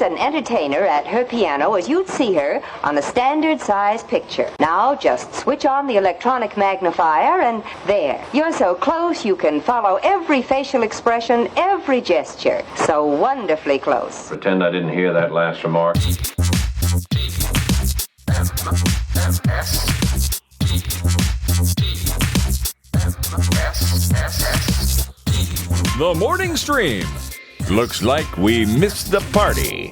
an entertainer at her piano as you'd see her on a standard-size picture. Now just switch on the electronic magnifier and there. You're so close you can follow every facial expression, every gesture. So wonderfully close. Pretend I didn't hear that last remark. The morning stream. Looks like we missed the party.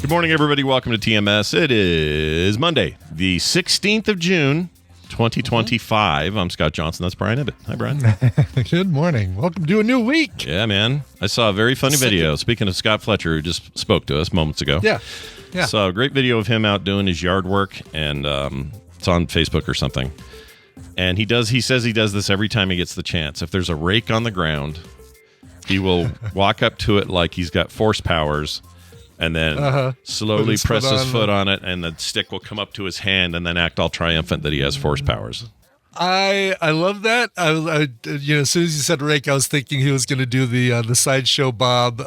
Good morning, everybody. Welcome to TMS. It is Monday, the 16th of June, 2025. I'm Scott Johnson. That's Brian Ibbett. Hi, Brian. Good morning. Welcome to a new week. Yeah, man. I saw a very funny video. Speaking of Scott Fletcher, who just spoke to us moments ago. Yeah. Saw a great video of him out doing his yard work, and it's on Facebook or something. And he says he does this every time he gets the chance. If there's a rake on the ground, he will walk up to it like he's got force powers and then slowly press his foot on it, and the stick will come up to his hand and then act all triumphant that he has force powers. I love that. I as soon as you said rake, I was thinking he was going to do the sideshow Bob.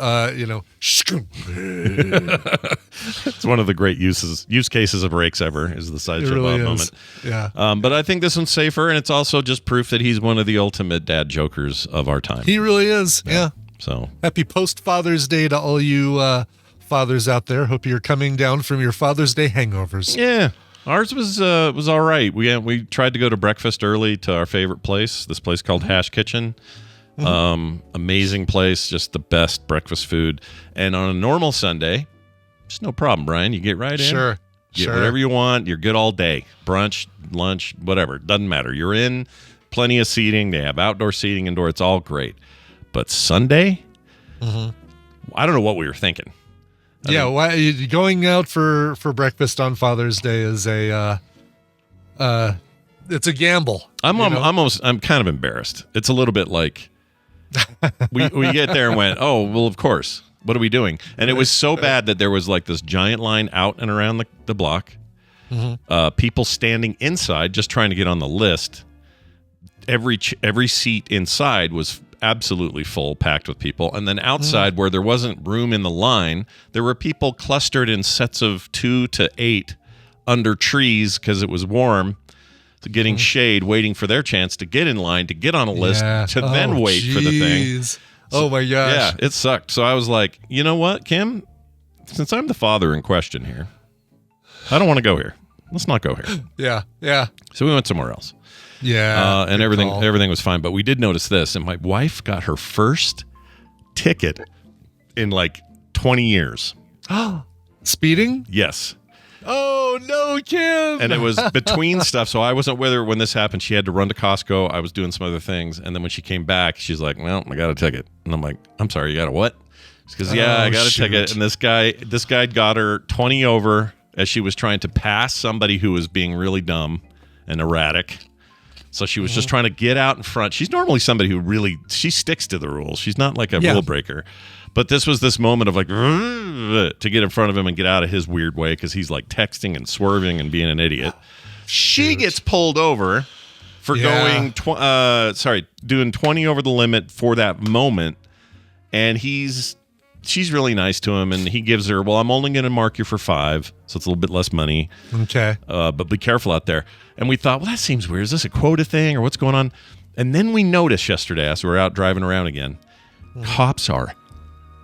It's one of the great use cases of rakes ever is the sideshow really Bob is. moment. Yeah. But I think this one's safer, and it's also just proof that he's one of the ultimate dad jokers of our time. He really is. Yeah. So happy post Father's Day to all you fathers out there. Hope you're coming down from your Father's Day hangovers. Yeah. Ours was all right. We tried to go to breakfast early to our favorite place, this place called Hash Kitchen. Amazing place, just the best breakfast food. And on a normal Sunday, just no problem, Brian. You get right in. Sure. Get whatever you want. You're good all day. Brunch, lunch, whatever. Doesn't matter. You're in. Plenty of seating. They have outdoor seating, indoor. It's all great. But Sunday, I don't know what we were thinking. Why going out for breakfast on Father's Day is it's a gamble. I'm kind of embarrassed. It's a little bit like we get there and went, oh, well, of course. What are we doing? And it was so bad that there was like this giant line out and around the block. People standing inside just trying to get on the list. Every seat inside was absolutely full, packed with people. And then outside where there wasn't room in the line, there were people clustered in sets of 2 to 8 under trees because it was warm, getting shade, waiting for their chance to get in line, to get on a list, to then wait for the thing. Oh my gosh. Yeah, it sucked. So I was like, you know what, Kim? Since I'm the father in question here, I don't want to go here. Let's not go here. Yeah. So we went somewhere else. Yeah. And everything was fine. But we did notice this, and my wife got her first ticket in like 20 years. Speeding? Yes. Oh, no, Kim. And it was between stuff, so I wasn't with her when this happened. She had to run to Costco. I was doing some other things. And then when she came back, she's like, well, I got a ticket. And I'm like, I'm sorry, you got a what? She goes, yeah, I got a ticket. And this guy got her 20 over as she was trying to pass somebody who was being really dumb and erratic. So she was just trying to get out in front. She's normally somebody who she sticks to the rules. She's not like a rule breaker. But this was this moment of like, to get in front of him and get out of his weird way because he's like texting and swerving and being an idiot. She gets pulled over for doing 20 over the limit for that moment. And she's really nice to him, and he gives her, well, I'm only going to mark you for 5, so it's a little bit less money. Okay. But be careful out there. And we thought, well, that seems weird. Is this a quota thing or what's going on? And then we noticed yesterday as we were out driving around again, cops are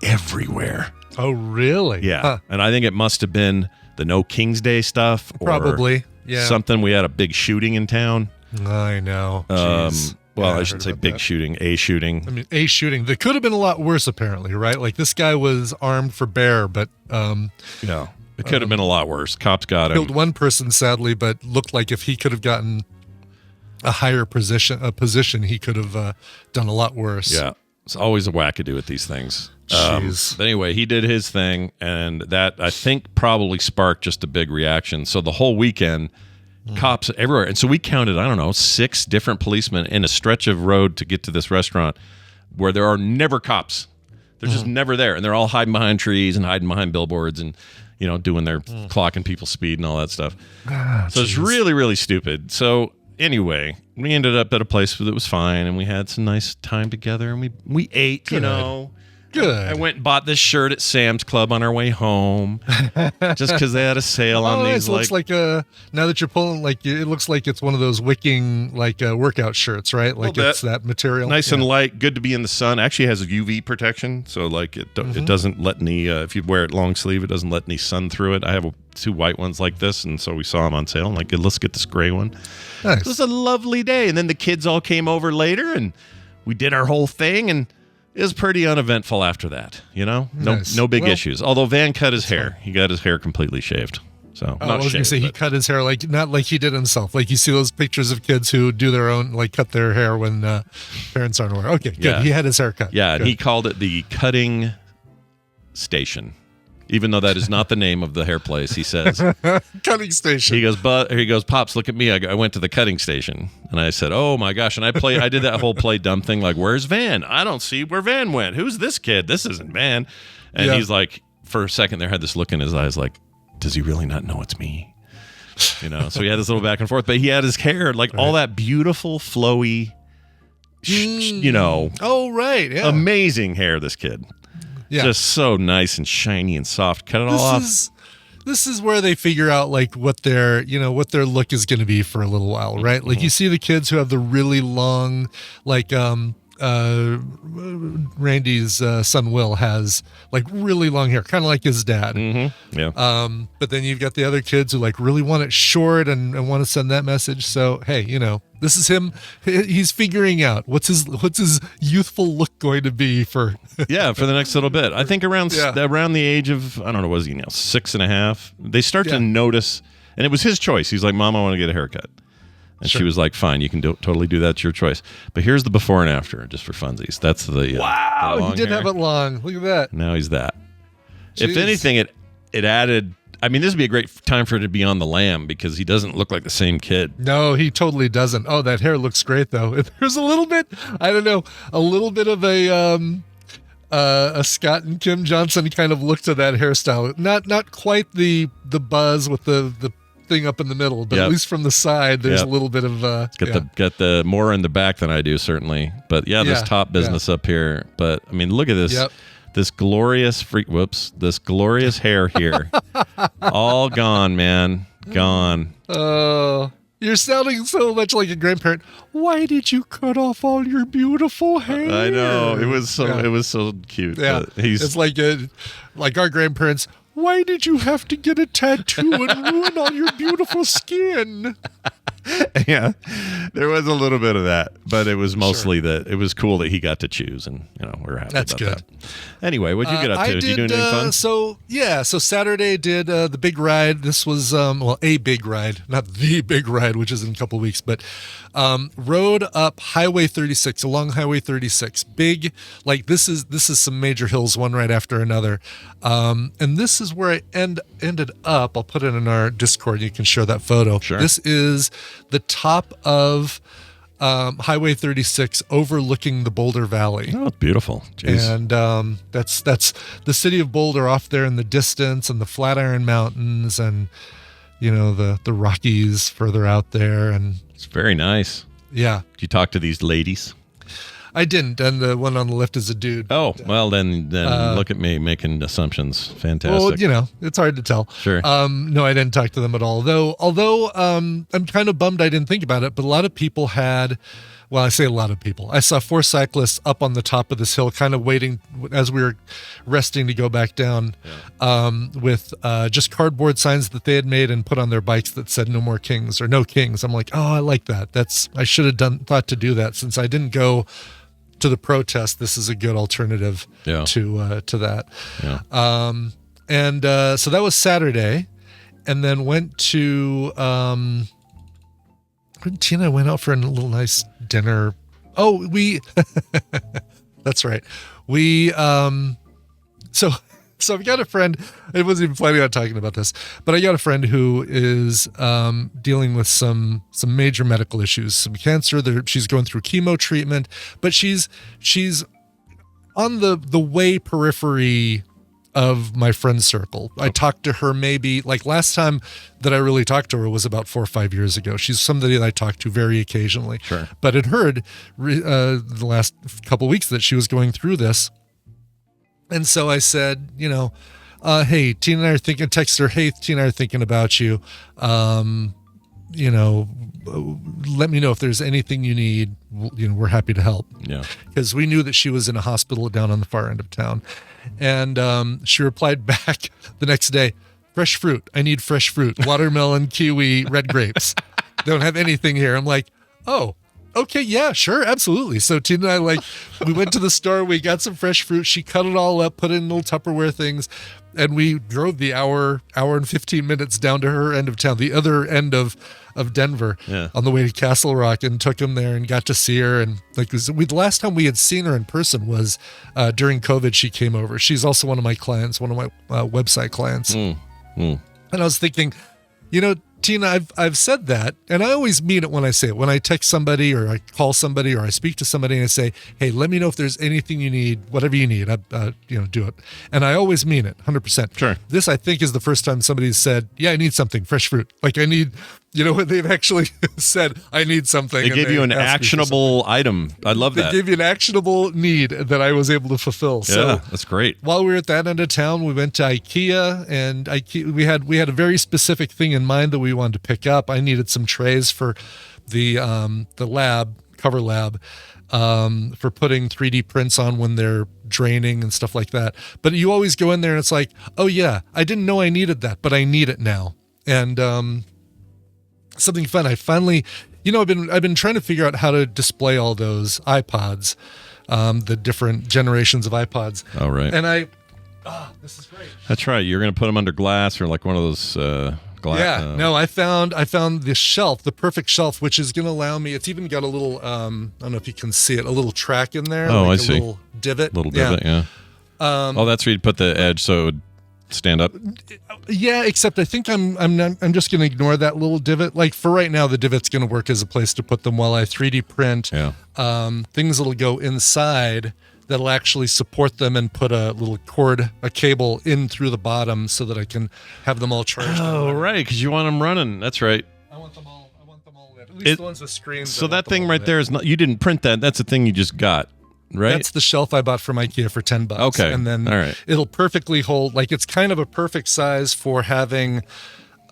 everywhere. Oh, really? Yeah. Huh. And I think it must have been the No King's Day stuff. Or probably. Yeah. Something. We had a big shooting in town. I know. Jeez. Well, I should say big shooting, a shooting. I mean, a shooting. That could have been a lot worse, apparently, right? Like, this guy was armed for bear, but... yeah, it could have been a lot worse. Cops got him. Killed one person, sadly, but looked like if he could have gotten a higher position, he could have done a lot worse. Yeah, it's always a wackadoo at these things. Jeez. But anyway, he did his thing, and that, I think, probably sparked just a big reaction. So the whole weekend... cops everywhere. And so we counted, 6 different policemen in a stretch of road to get to this restaurant where there are never cops. They're just never there. And they're all hiding behind trees and hiding behind billboards and, doing their clocking people's speed and all that stuff. So it's really, really stupid. So anyway, we ended up at a place that was fine, and we had some nice time together, and we ate, Good. you know. Good. I went and bought this shirt at Sam's Club on our way home, just because they had a sale on these. It looks like now that you're pulling, it looks like it's one of those wicking workout shirts, right? Like it's that material, nice and light, good to be in the sun. Actually has UV protection, so like it doesn't let any. If you wear it long sleeve, it doesn't let any sun through it. I have two white ones like this, and so we saw them on sale. I'm like, let's get this gray one. Nice. It was a lovely day, and then the kids all came over later, and we did our whole thing, and it was pretty uneventful after that, you know? Nice. No big issues. Although Van cut his hair. He got his hair completely shaved. So, I was going to say he cut his hair not like he did himself. Like you see those pictures of kids who do their own, cut their hair when parents aren't aware. Okay, good. Yeah. He had his hair cut. Yeah, good. And he called it the cutting station. Even though that is not the name of the hair place, he says. Cutting station. He goes, Pops, look at me. I went to the cutting station. And I said, oh my gosh. And I did that whole play dumb thing, like, where's Van? I don't see where Van went. Who's this kid? This isn't Van. And he's like, for a second there, had this look in his eyes like, does he really not know it's me? You know, so he had this little back and forth, but he had his hair, like all that beautiful, flowy, you know. Oh, right. Yeah. Amazing hair, this kid. Yeah. Just so nice and shiny and soft. Cut it all off. This is where they figure out what their look is going to be for a little while, right? Mm-hmm. Like you see the kids who have the really long, Randy's son Will has really long hair, kind of like his dad. Mm-hmm. Yeah. But then you've got the other kids who really want it short and want to send that message. So hey, this is him. He's figuring out what's his youthful look going to be for for the next little bit. I think around the age of, I don't know, was he now 6.5? They start to notice, and it was his choice. He's like, Mom, I want to get a haircut. And she was like, fine, you can totally do that. It's your choice. But here's the before and after, just for funsies. That's the wow, the he did have it long. Look at that. Now he's that. Jeez. If anything, it added. I mean, this would be a great time for it to be on the lam because he doesn't look like the same kid. No, he totally doesn't. Oh, that hair looks great though. There's a little bit, I don't know, a little bit of a Scott and Kim Johnson kind of look to that hairstyle. Not quite the buzz with the thing up in the middle, but at least from the side, there's a little bit of got the more in the back than I do certainly. But this top business up here. But I mean, look at this. Yep. This glorious this glorious hair here. All gone, man. Gone. Oh, you're sounding so much like a grandparent. Why did you cut off all your beautiful hair? I know. It was so cute. Yeah. It's like our grandparents. Why did you have to get a tattoo and ruin all your beautiful skin? Yeah, there was a little bit of that, but it was mostly that it was cool that he got to choose, and we're happy about that. Anyway, what'd you get up to? Did you do anything fun? So Saturday did the big ride. This was a big ride, not the big ride, which is in a couple of weeks, but rode up Highway 36, along Highway 36. Big, this is some major hills, one right after another, and this is where I ended up. I'll put it in our Discord. You can share that photo. Sure. This is the top of Highway 36 overlooking the Boulder Valley. Oh, beautiful. Jeez. And that's the city of Boulder off there in the distance, and the Flatiron Mountains, and the Rockies further out there. And it's very nice. Yeah. Did you talk to these ladies? I didn't, and the one on the left is a dude. Oh, well, then look at me making assumptions. Fantastic. Well, it's hard to tell. Sure. No, I didn't talk to them at all. Although I'm kind of bummed I didn't think about it, but a lot of people had, well, I say a lot of people. I saw 4 cyclists up on the top of this hill, kind of waiting as we were resting to go back down, with just cardboard signs that they had made and put on their bikes that said "No more kings" or "No kings." I'm like, oh, I like that. I should have thought to do that since I didn't go to the protest. This is a good alternative to that. Yeah. So that was Saturday, and then went to Tina and I went out for a little nice dinner. Oh, that's right. So I've got a friend, I wasn't even planning on talking about this, but I got a friend who is dealing with some major medical issues, some cancer. She's going through chemo treatment, but she's on the way periphery of my friend circle. I talked to her maybe like last time that I really talked to her was about 4 or 5 years ago. She's somebody that I talk to very occasionally. Sure. But had heard the last couple of weeks that she was going through this. And so I said, hey, Tina and I are thinking, text her, hey, Tina and I are thinking about you. Let me know if there's anything you need. We're happy to help. Yeah. Because we knew that she was in a hospital down on the far end of town. And she replied back the next day, fresh fruit. I need fresh fruit. Watermelon, kiwi, red grapes. Don't have anything here. I'm like, oh, okay, yeah, sure, absolutely. So Tina and I, we went to the store. We got some fresh fruit. She cut it all up, put it in little Tupperware things. And we drove the hour and 15 minutes down to her end of town, the other end of Denver, on the way to Castle Rock, and took him there and got to see her. And the last time we had seen her in person was during COVID. She came over. She's also one of my clients, one of my website clients. And I was thinking, Tina, I've said that, and I always mean it when I say it. When I text somebody or I call somebody or I speak to somebody and I say, hey, let me know if there's anything you need, whatever you need, do it. And I always mean it, 100%. Sure. This, I think, is the first time somebody's said, yeah, I need something, fresh fruit. Like I need, they've actually said, I need something. They gave you an actionable item. I love that. They gave you an actionable need that I was able to fulfill. Yeah, So that's great. while we were at that end of town, we went to IKEA, and we had a very specific thing in mind that we wanted to pick up. I needed some trays for the cover lab, for putting 3D prints on when they're draining and stuff like that. But you always go in there and it's like, oh yeah, I didn't know I needed that, but I need it now. And something fun. I finally, I've been trying to figure out how to display all those iPods, the different generations of iPods. Oh, right. And this is great. That's right. You're going to put them under glass or like one of those glass. Yeah. No, I found the shelf, the perfect shelf, which is going to allow me. It's even got a little, I don't know if you can see it, a little track in there. Oh, like I see. A little divot. Yeah. That's where you put the edge so it would stand up. Yeah, except I think I'm just going to ignore that little divot. Like for right now, the divot's going to work as a place to put them while I 3D print things that'll go inside that'll actually support them, and put a little cord, a cable in through the bottom so that I can have them all charged. Oh, right, because you want them running. That's right. I want them all at least the ones with screens. So that thing right there is not, you didn't print that. That's a thing you just got, right? That's the shelf I bought from IKEA for $10. Okay. And then all right. It'll perfectly hold, it's kind of a perfect size for having,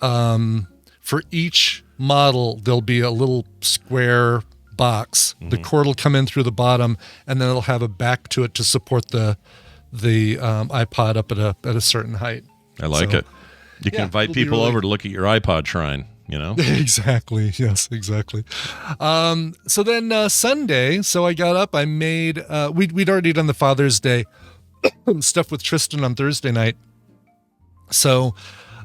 for each model, there'll be a little square box. The cord will come in through the bottom, and then it'll have a back to it to support the iPod up at a certain height. I like it. You can invite people over to look at your iPod shrine, Exactly. Yes, exactly. So then Sunday, so I got up, I made, we'd already done the Father's Day stuff with Tristan on Thursday night. So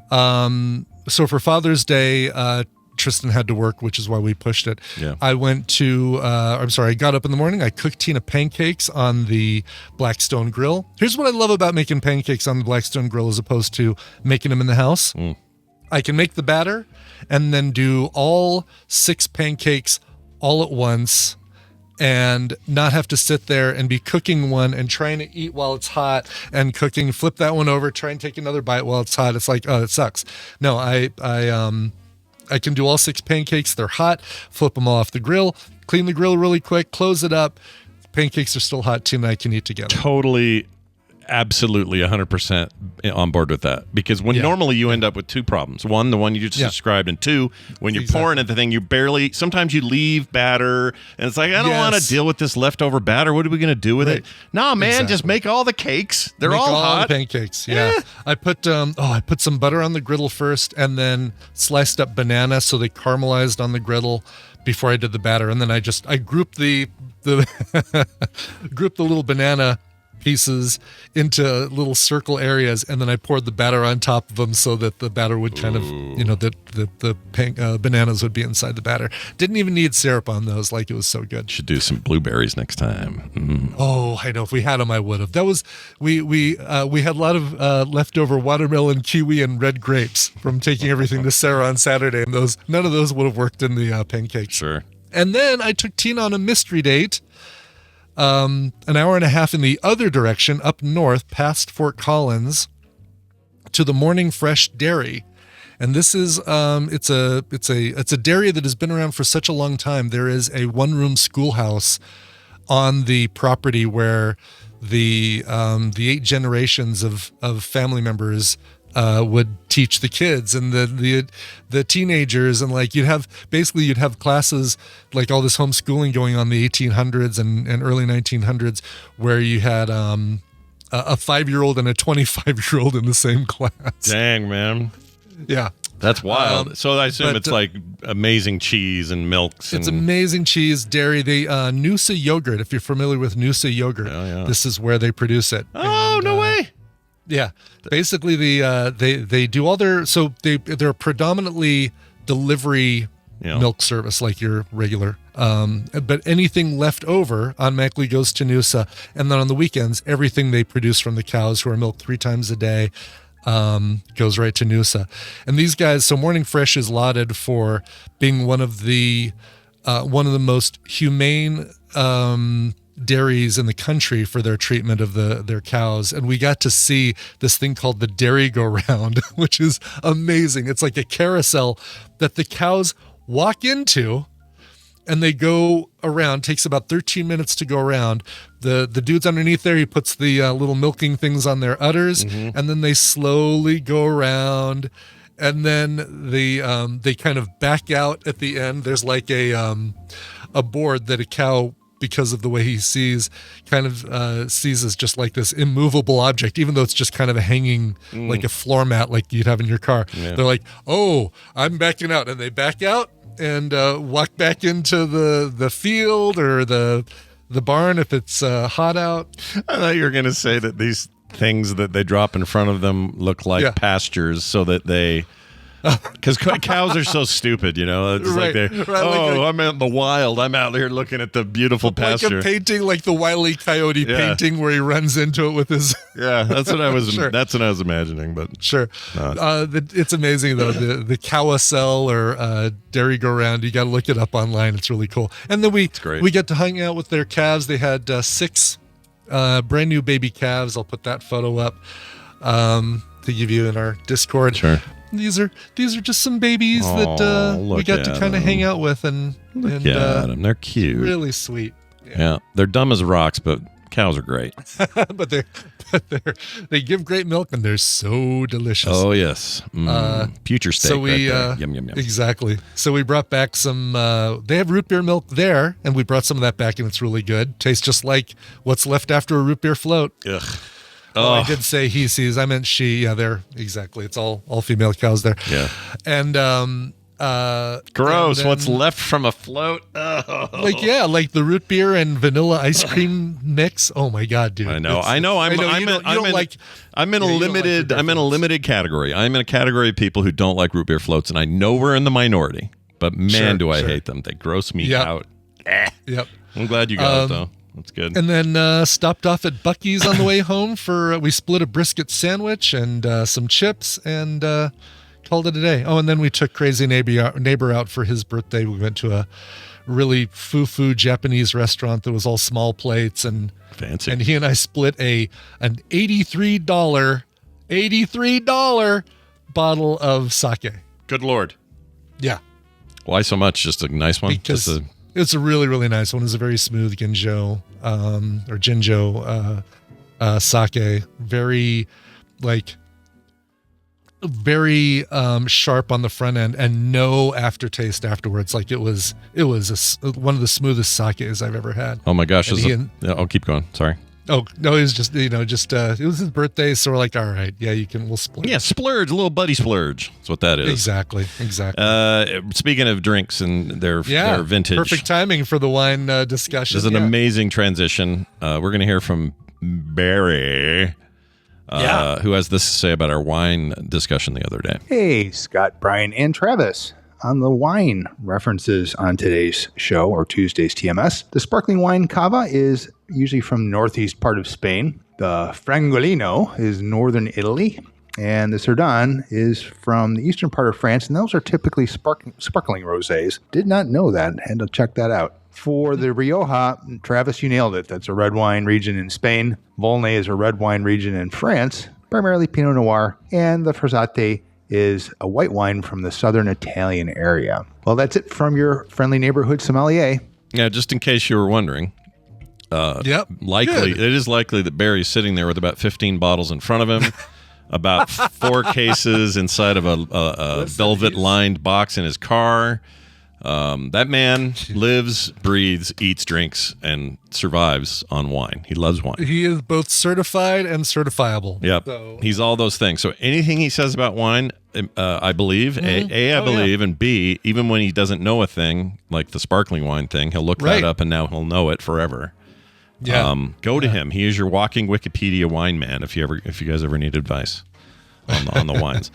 for Father's Day, Tristan had to work, which is why we pushed it. Yeah. I got up in the morning. I cooked Tina pancakes on the Blackstone grill. Here's what I love about making pancakes on the Blackstone grill as opposed to making them in the house. I can make the batter and then do all 6 pancakes all at once and not have to sit there and be cooking one and trying to eat while it's hot and cooking, flip that one over, try and take another bite while it's hot. It's like, oh, it sucks. No, I can do all 6 pancakes. They're hot, flip them all off the grill, clean the grill really quick, close it up. Pancakes are still hot. Tina and I can eat together. Totally, absolutely 100% on board with that. Because normally you end up with 2 problems. One, the one you just described, and 2, when you're pouring at the thing, sometimes you leave batter, and it's like, I don't want to deal with this leftover batter. What are we going to do with it? No, man, just make all the cakes. They're all hot. The pancakes, yeah. I put some butter on the griddle first, and then sliced up banana so they caramelized on the griddle before I did the batter, and then I grouped the grouped the little banana pieces into little circle areas, and then I poured the batter on top of them so that the batter would kind of, the bananas would be inside the batter. Didn't even need syrup on those, it was so good. Should do some blueberries next time. Oh, I know. If we had them, I would have. That was we had a lot of leftover watermelon, kiwi, and red grapes from taking everything to Sarah on Saturday, and none of those would have worked in the pancakes. Sure. And then I took Tina on a mystery date. an hour and a half in the other direction, up north, past Fort Collins, to the Morning Fresh Dairy. And this is it's a dairy that has been around for such a long time. There is a one-room schoolhouse on the property where the 8 generations of family members would teach the kids and the teenagers, and like you'd have classes like all this homeschooling going on in the 1800s and early 1900s, where you had a 5-year-old and a 25-year-old in the same class. Dang, man. Yeah. That's wild. So I assume it's like amazing cheese and milks. It's amazing cheese, dairy. They Noosa yogurt. If you're familiar with Noosa yogurt, this is where they produce it. Oh, no way. Yeah, basically they do all their, so they're predominantly delivery milk service like your regular, but anything left over automatically goes to Noosa, and then on the weekends everything they produce from the cows, who are milked 3 times a day, goes right to Noosa. And these guys, so Morning Fresh is lauded for being one of the most humane dairies in the country for their treatment of their cows. And we got to see this thing called the dairy go round, which is amazing. It's like a carousel that the cows walk into, and they go around. Takes about 13 minutes to go around. The dude's underneath there, he puts the little milking things on their udders, and then they slowly go around, and then they kind of back out at the end. There's like a board that a cow, because of the way he sees, kind of sees as just like this immovable object, even though it's just kind of a hanging, like a floor mat like you'd have in your car. Yeah. They're like, oh, I'm backing out. And they back out and walk back into the field or the barn if it's hot out. I thought you were going to say that these things that they drop in front of them look like pastures, so that they... Because cows are so stupid, It's like I'm out in the wild. I'm out here looking at the beautiful pasture. Like a painting, like the Wile E. Coyote painting where he runs into it with his... Yeah, that's what I was. Sure. That's what I was imagining. But sure, it's amazing though. The Cow-rousel or dairy go round. You got to look it up online. It's really cool. And then we get to hang out with their calves. They had 6 brand new baby calves. I'll put that photo up to give you in our Discord. Sure. These are just some babies that we got to kind of hang out with, and look at them. They're cute, really sweet. Yeah, they're dumb as rocks, but cows are great. but they give great milk, and they're so delicious. Oh yes, future steak. So we right there. Yum. Exactly. So we brought back some. They have root beer milk there, and we brought some of that back, and it's really good. Tastes just like what's left after a root beer float. Ugh. Oh, I did say he sees. I meant she. Yeah, they're exactly. It's all female cows there. Yeah. And gross. What's left from a float? Oh. Like the root beer and vanilla ice cream mix. Oh my god, dude! I know. I'm in a limited category. I'm in a category of people who don't like root beer floats, and I know we're in the minority. But man, do I hate them. They gross me out. Yep. I'm glad you got it though. That's good. And then stopped off at Buc-ee's on the way home we split a brisket sandwich and some chips, and called it a day. Oh, and then we took crazy neighbor out for his birthday. We went to a really foo-foo Japanese restaurant that was all small plates and fancy. And he and I split an $83 bottle of sake. Good Lord. Yeah. Why so much? Just a nice one? Because it's a really, really nice one. It's a very smooth Ginjo or Jinjo sake. Very sharp on the front end and no aftertaste afterwards. Like it was one of the smoothest sakes I've ever had. Oh my gosh! I'll keep going. Sorry. Oh no, it was just it was his birthday, so we're like, all right, yeah, we'll split. Yeah, splurge, a little buddy splurge. That's what that is. Exactly. Speaking of drinks and their vintage, perfect timing for the wine discussion. This is an amazing transition. We're going to hear from Barry. Who has this to say about our wine discussion the other day. Hey, Scott, Brian, and Travis. On the wine references on today's show, or Tuesday's TMS, the sparkling wine cava is usually from northeast part of Spain. The Frangolino is northern Italy. And the Cerdan is from the eastern part of France. And those are typically sparkling rosés. Did not know that. Had to check that out. For the Rioja, Travis, you nailed it. That's a red wine region in Spain. Volnay is a red wine region in France, primarily Pinot Noir. And the Frazzate is a white wine from the southern Italian area. Well, that's it from your friendly neighborhood sommelier. Yeah, just in case you were wondering. Likely, it is likely that Barry's sitting there with about 15 bottles in front of him, about 4 cases inside of a velvet-lined box in his car. That man lives, breathes, eats, drinks, and survives on wine. He loves wine. He is both certified and certifiable. Yep. So. He's all those things. So anything he says about wine, I believe, I believe, and B, even when he doesn't know a thing, like the sparkling wine thing, he'll look that up and now he'll know it forever. Yeah. Go to him. He is your walking Wikipedia wine man if you guys ever need advice on the wines.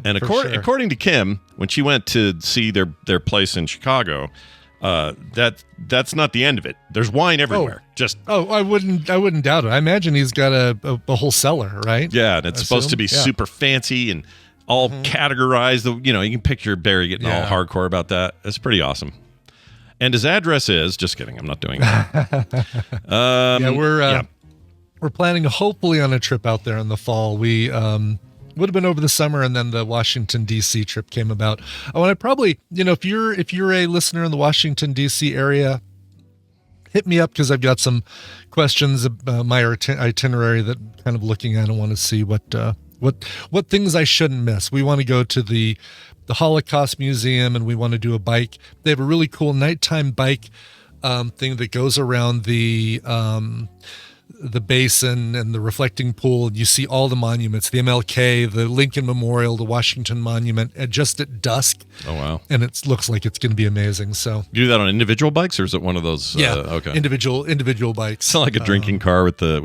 And according to Kim, when she went to see their place in Chicago, that's not the end of it. There's wine everywhere. I wouldn't doubt it. I imagine he's got a whole cellar, right? Yeah, and it's supposed to be super fancy and all categorized. You can picture Barry getting all hardcore about that. It's pretty awesome. And his address is, just kidding, I'm not doing that. We're planning hopefully on a trip out there in the fall. We would have been over the summer, and then the Washington D.C. trip came about. I want to probably, if you're a listener in the Washington D.C. area, hit me up because I've got some questions about my itinerary that I'm kind of looking at and want to see what things I shouldn't miss. We want to go to the Holocaust Museum, and we want to do a bike. They have a really cool nighttime bike thing that goes around the basin and the reflecting pool. You see all the monuments, the MLK, the Lincoln Memorial, the Washington Monument, just at dusk. Oh, wow. And it looks like it's going to be amazing. So you do that on individual bikes, or is it one of those? Okay. Individual bikes. It's not like a drinking car with the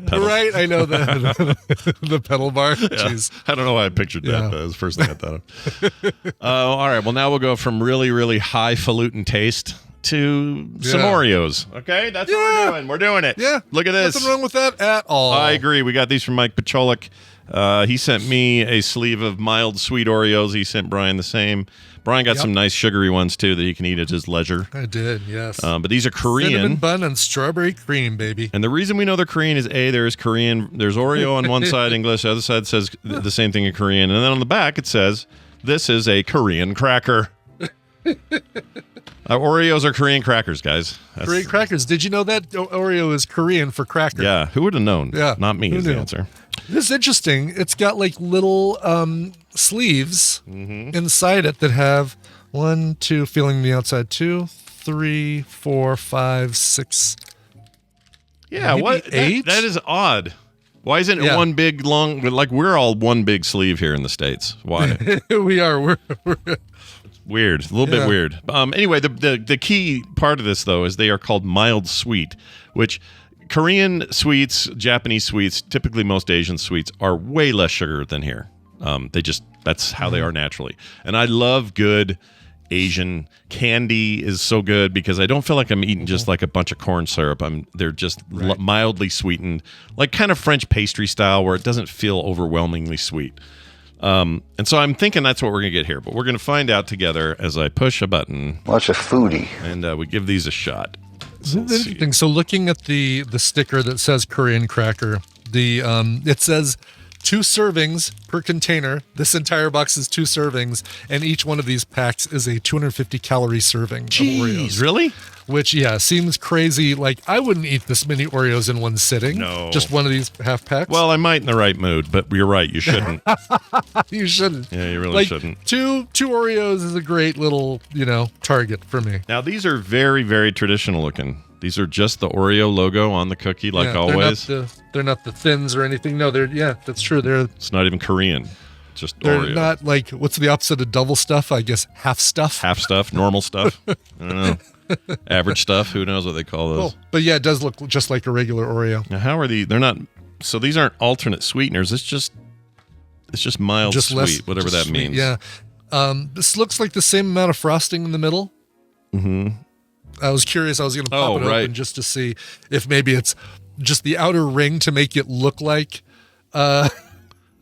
pedal. Right, I know the pedal bar. Yeah. Jeez. I don't know why I pictured that. That was the first thing I thought of. All right, well, now we'll go from really, really high Fallutin taste to some Oreos. Okay, that's what we're doing. We're doing it. Yeah, look at this. Nothing wrong with that at all. I agree. We got these from Mike Pacholik. He sent me a sleeve of mild sweet Oreos. He sent Brian the same. Brian got some nice sugary ones too that he can eat at his leisure. I did, yes. But these are Korean. Cinnamon bun and strawberry cream, baby. And the reason we know they're Korean is there's Korean. There's Oreo on one side, English. The other side says the same thing in Korean, and then on the back it says this is a Korean cracker. Oreos are Korean crackers, guys. Korean crackers. Did you know that Oreo is Korean for cracker? Yeah, who would have known? Yeah, not me is the answer. This is interesting. It's got like little sleeves inside it that have 1, 2, feeling the outside, 2, 3, 4, 5, 6. Yeah, what? 8? That is odd. Why isn't it one big long? Like we're all one big sleeve here in the States. Why? We are. We're weird, a little bit weird. Anyway, the key part of this though is they are called mild sweet, which Korean sweets, Japanese sweets, typically most Asian sweets are way less sugar than here. That's how they are naturally. And I love good Asian candy is so good because I don't feel like I'm eating just like a bunch of corn syrup. They're just mildly sweetened, like kind of French pastry style where it doesn't feel overwhelmingly sweet. And so I'm thinking that's what we're going to get here, but we're going to find out together as I push a button. What's a foodie? And we give these a shot. Interesting. So looking at the sticker that says Korean cracker, it says 2 servings per container. This entire box is 2 servings, and each one of these packs is a 250 calorie serving of Oreos. Really? Which, seems crazy. Like, I wouldn't eat this many Oreos in one sitting. No. Just one of these half packs. Well, I might in the right mood, but you're right. You shouldn't. You shouldn't. Yeah, you really shouldn't. Two Oreos is a great little, target for me. Now, these are very, very traditional looking. These are just the Oreo logo on the cookie, like always. They're not the thins or anything. No, that's true. It's not even Korean. Just they're Oreo. not like, what's the opposite of double stuff? I guess half stuff. Half stuff, normal stuff. I don't know. Average stuff. Who knows what they call those? Cool. But it does look just like a regular Oreo. Now, how are these? They're not. So these aren't alternate sweeteners. It's just mild sweet, whatever that means. Yeah. This looks like the same amount of frosting in the middle. Mm-hmm. I was curious. I was going to pop it open just to see if maybe it's just the outer ring to make it look like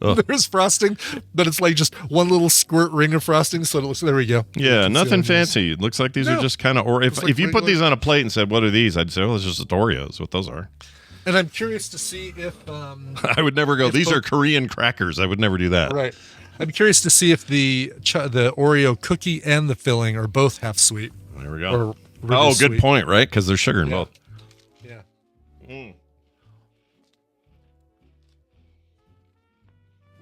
Ugh. There's frosting, but it's like just one little squirt ring of frosting. So it looks, there we go. Yeah, nothing fancy. It looks like these are just kind of, or if you put these on a plate and said, what are these? I'd say, well, it's just Oreos, what those are. And I'm curious to see if... I would never go, these are Korean crackers. I would never do that. Right. I'm curious to see if the Oreo cookie and the filling are both half sweet. There we go. Really good sweet. point, right? Because there's sugar in both. Yeah.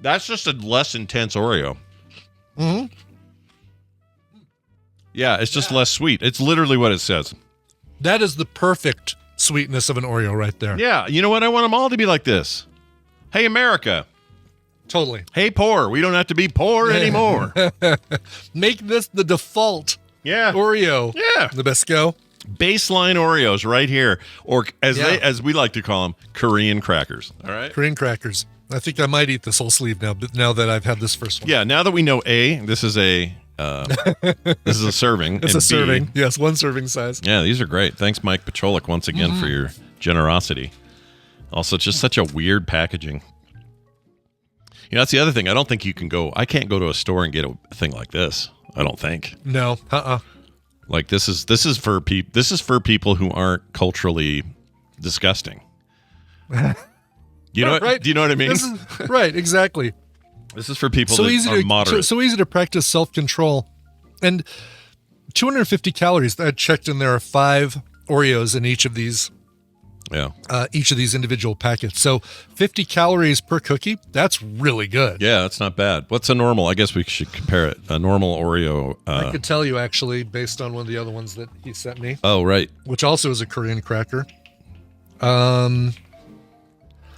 That's just a less intense Oreo. Mm-hmm. Yeah, it's just less sweet. It's literally what it says. That is the perfect sweetness of an Oreo right there. Yeah, you know what? I want them all to be like this. Hey, America. Totally. Hey, poor. We don't have to be poor anymore. Make this the default Yeah. Oreo. Yeah. Nabisco. Baseline Oreos right here. Or as we like to call them, Korean crackers. All right? Korean crackers. I think I might eat this whole sleeve now, but now that I've had this first one. Yeah, now that we know this is a serving. It's a and serving. Yes, one serving size. Yeah, these are great. Thanks, Mike Pacholik, once again for your generosity. Also, just such a weird packaging. You know, that's the other thing. I don't think you can go. I can't go to a store and get a thing like this. I don't think. No. Like this is for people who aren't culturally disgusting. You know, right. Do you know what I mean? Right. Exactly. This is for people that are moderate. So easy to practice self-control, and 250 calories. I checked, and there are 5 Oreos in each of these. Yeah. Each of these individual packets. So 50 calories per cookie. That's really good. Yeah, that's not bad. What's a normal? I guess we should compare it. A normal Oreo. I could tell you actually based on one of the other ones that he sent me. Oh, right. Which also is a Korean cracker.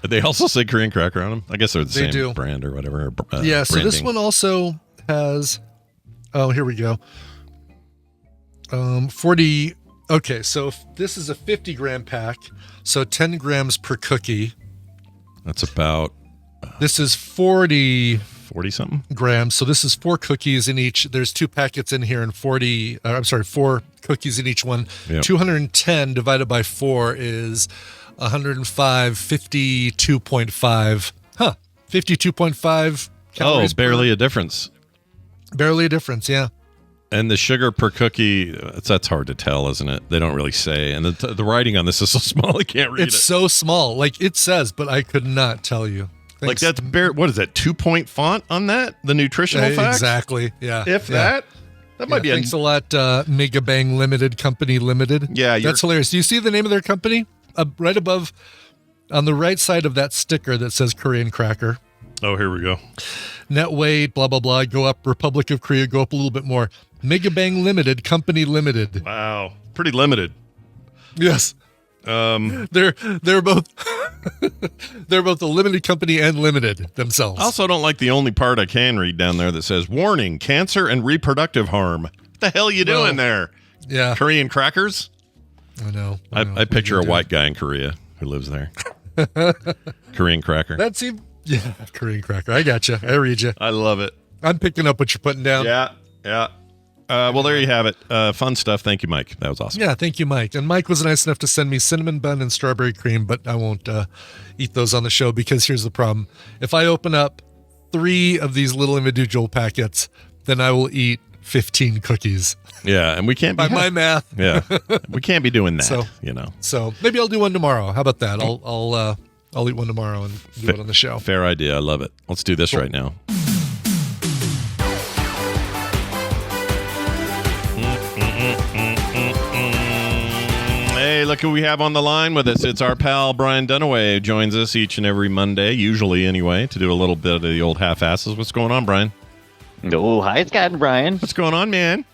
They also say Korean cracker on them. I guess they're the same brand or whatever. Yeah. So this branding. one also has. Oh, here we go. 40. Okay, so this is a 50-gram pack, so 10 grams per cookie. That's about... This is 40 something grams, so this is 4 cookies in each. There's 2 packets in here and 4 cookies in each one. Yep. 210 divided by 4 is 105, 52.5. 52.5 calories. Oh, barely a difference. Barely a difference, yeah. And the sugar per cookie, that's hard to tell, isn't it? They don't really say. And the writing on this is so small, I can't read it. It's so small. Like it says, but I could not tell you. Like Thanks. that's what is that, 2-point font on that? The nutritional facts? Exactly, yeah. That might be thanks a lot, Mega Bang Limited Company Limited. Yeah. That's hilarious. Do you see the name of their company? Right above, on the right side of that sticker that says Korean cracker. Oh, here we go. Net weight, blah, blah, blah. Go up, Republic of Korea, go up a little bit more. Mega Bang Limited, Company Limited. Wow. Pretty limited. Yes. They're both they're both a limited company and limited themselves. I also don't like the only part I can read down there that says, warning, cancer and reproductive harm. What the hell are you doing there? Yeah. Korean crackers? I know. I picture a white guy in Korea who lives there. Korean cracker. That's even... Yeah, Korean cracker. I got you. I read you. I love it. I'm picking up what you're putting down. Yeah. Well, there you have it. Fun stuff. Thank you, Mike. That was awesome. Yeah, thank you, Mike. And Mike was nice enough to send me cinnamon bun and strawberry cream, but I won't eat those on the show because here's the problem. If I open up 3 of these little individual packets, then I will eat 15 cookies. Yeah, and we can't be... By my math. Yeah, we can't be doing that, So maybe I'll do one tomorrow. How about that? I'll eat one tomorrow and do it on the show. Fair idea. I love it. Let's do this right now. Hey, look who we have on the line with us. It's our pal Brian Dunaway, who joins us each and every Monday, usually anyway, to do a little bit of the old half-asses. What's going on, Brian? Oh, hi, Scott and Brian. What's going on, man?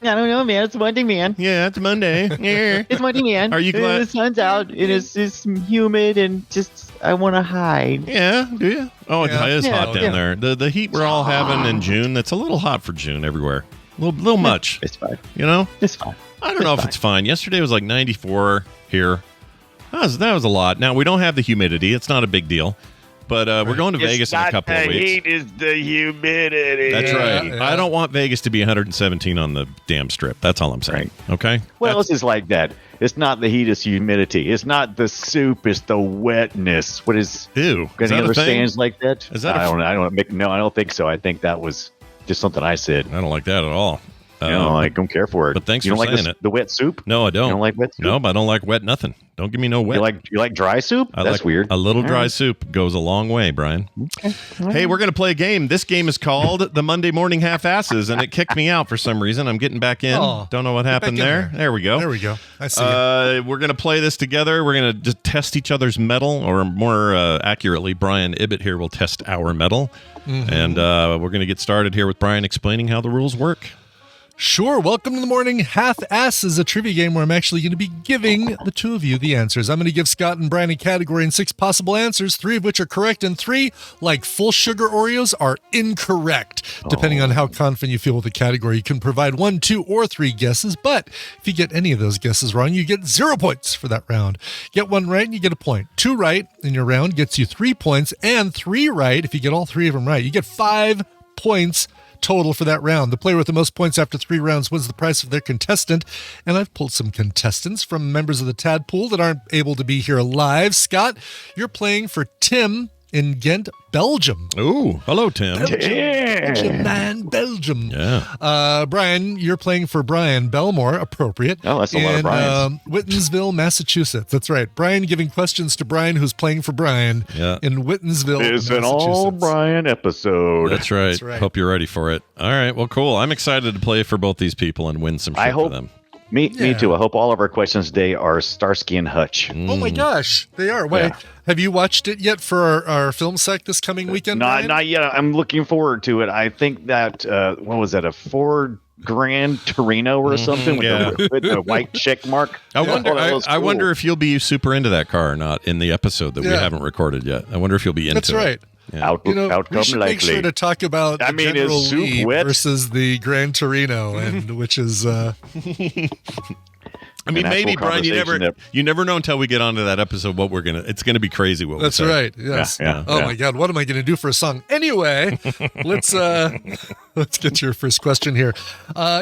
I don't know, man. It's Monday, man. Yeah, it's Monday. Yeah. It's Monday, man. Are you glad? The sun's out. It's humid and just I want to hide. Yeah, do you? Oh, Yeah. it is hot down there. The heat we're all having in June, that's a little hot for June everywhere. A little much. It's fine. You know? It's fine. I don't know if it's fine. Yesterday was like 94 here. That was a lot. Now, we don't have the humidity. It's not a big deal. But we're going to Vegas in a couple of weeks. Heat is the humidity. That's right. Yeah. I don't want Vegas to be 117 on the damn strip. That's all I'm saying. Okay? What else is like that? It's not the heat, it's humidity. It's not the soup, it's the wetness. What is? Ew. Got Is any that other a thing? sayings like that? Is that I don't think so. I think that was just something I said. I don't like that at all. I don't care for it. But thanks you for don't like saying it. The wet soup? No, I don't. You don't like wet soup? No, I don't like wet nothing. Don't give me no wet. You like dry soup? I That's like weird. A little dry right. soup goes a long way, Brian. Hey, we're going to play a game. This game is called the Monday Morning Half-Asses, and it kicked me out for some reason. I'm getting back in. Oh, Don't know what happened back in there. There we go. There we go. I see. We're going to play this together. We're going to just test each other's metal, or more accurately, Brian Ibbett here will test our metal. And we're going to get started here with Brian explaining how the rules work. Sure. Welcome to the Morning Half-Asses, a trivia game where I'm actually going to be giving the two of you the answers. I'm going to give Scott and Brian a category and 6 possible answers, 3 of which are correct, and 3, like full sugar Oreos, are incorrect. Depending on how confident you feel with the category, you can provide 1, 2, or 3 guesses, but if you get any of those guesses wrong, you get 0 points for that round. Get 1 right and you get a point. 2 right in your round gets you 3 points, and 3 right, if you get all 3 of them right, you get 5 points total for that round. The player with the most points after 3 rounds wins the price of their contestant. And I've pulled some contestants from members of the Tadpool that aren't able to be here live. Scott, you're playing for Tim in Ghent, Belgium. Ooh, hello, Tim. Belgium, man, Belgium. Yeah. Brian, you're playing for Brian Belmore, appropriate. Oh, that's a lot of Brians. Whitensville, Massachusetts. That's right. Brian giving questions to Brian, who's playing for Brian in Whitensville, It's an Massachusetts. all Brian episode. That's right. That's right. Hope you're ready for it. All right. Well, cool. I'm excited to play for both these people and win some shit I hope for them. Me too. I hope all of our questions today are Starsky and Hutch. Oh my gosh, they are. Wait, have you watched it yet for our film sec this coming weekend? Brian? Not yet. I'm looking forward to it. I think that what was that, a Ford Grand Torino or something with the white check mark? I wonder. thought that I was wonder cool. if you'll be super into that car or not in the episode that we haven't recorded yet. I wonder if you'll be into That's right. it. Yeah. Outcome we should likely. make sure to talk about I the mean, General is soup Lee wet? versus the Gran Torino, and which is I mean, An actual maybe Brian, conversation you never know until we get onto that episode what we're gonna. It's gonna be crazy. What that's we say. right. Yes. Yeah, oh yeah. my God, what am I going to do for a song? Anyway, let's get to your first question here.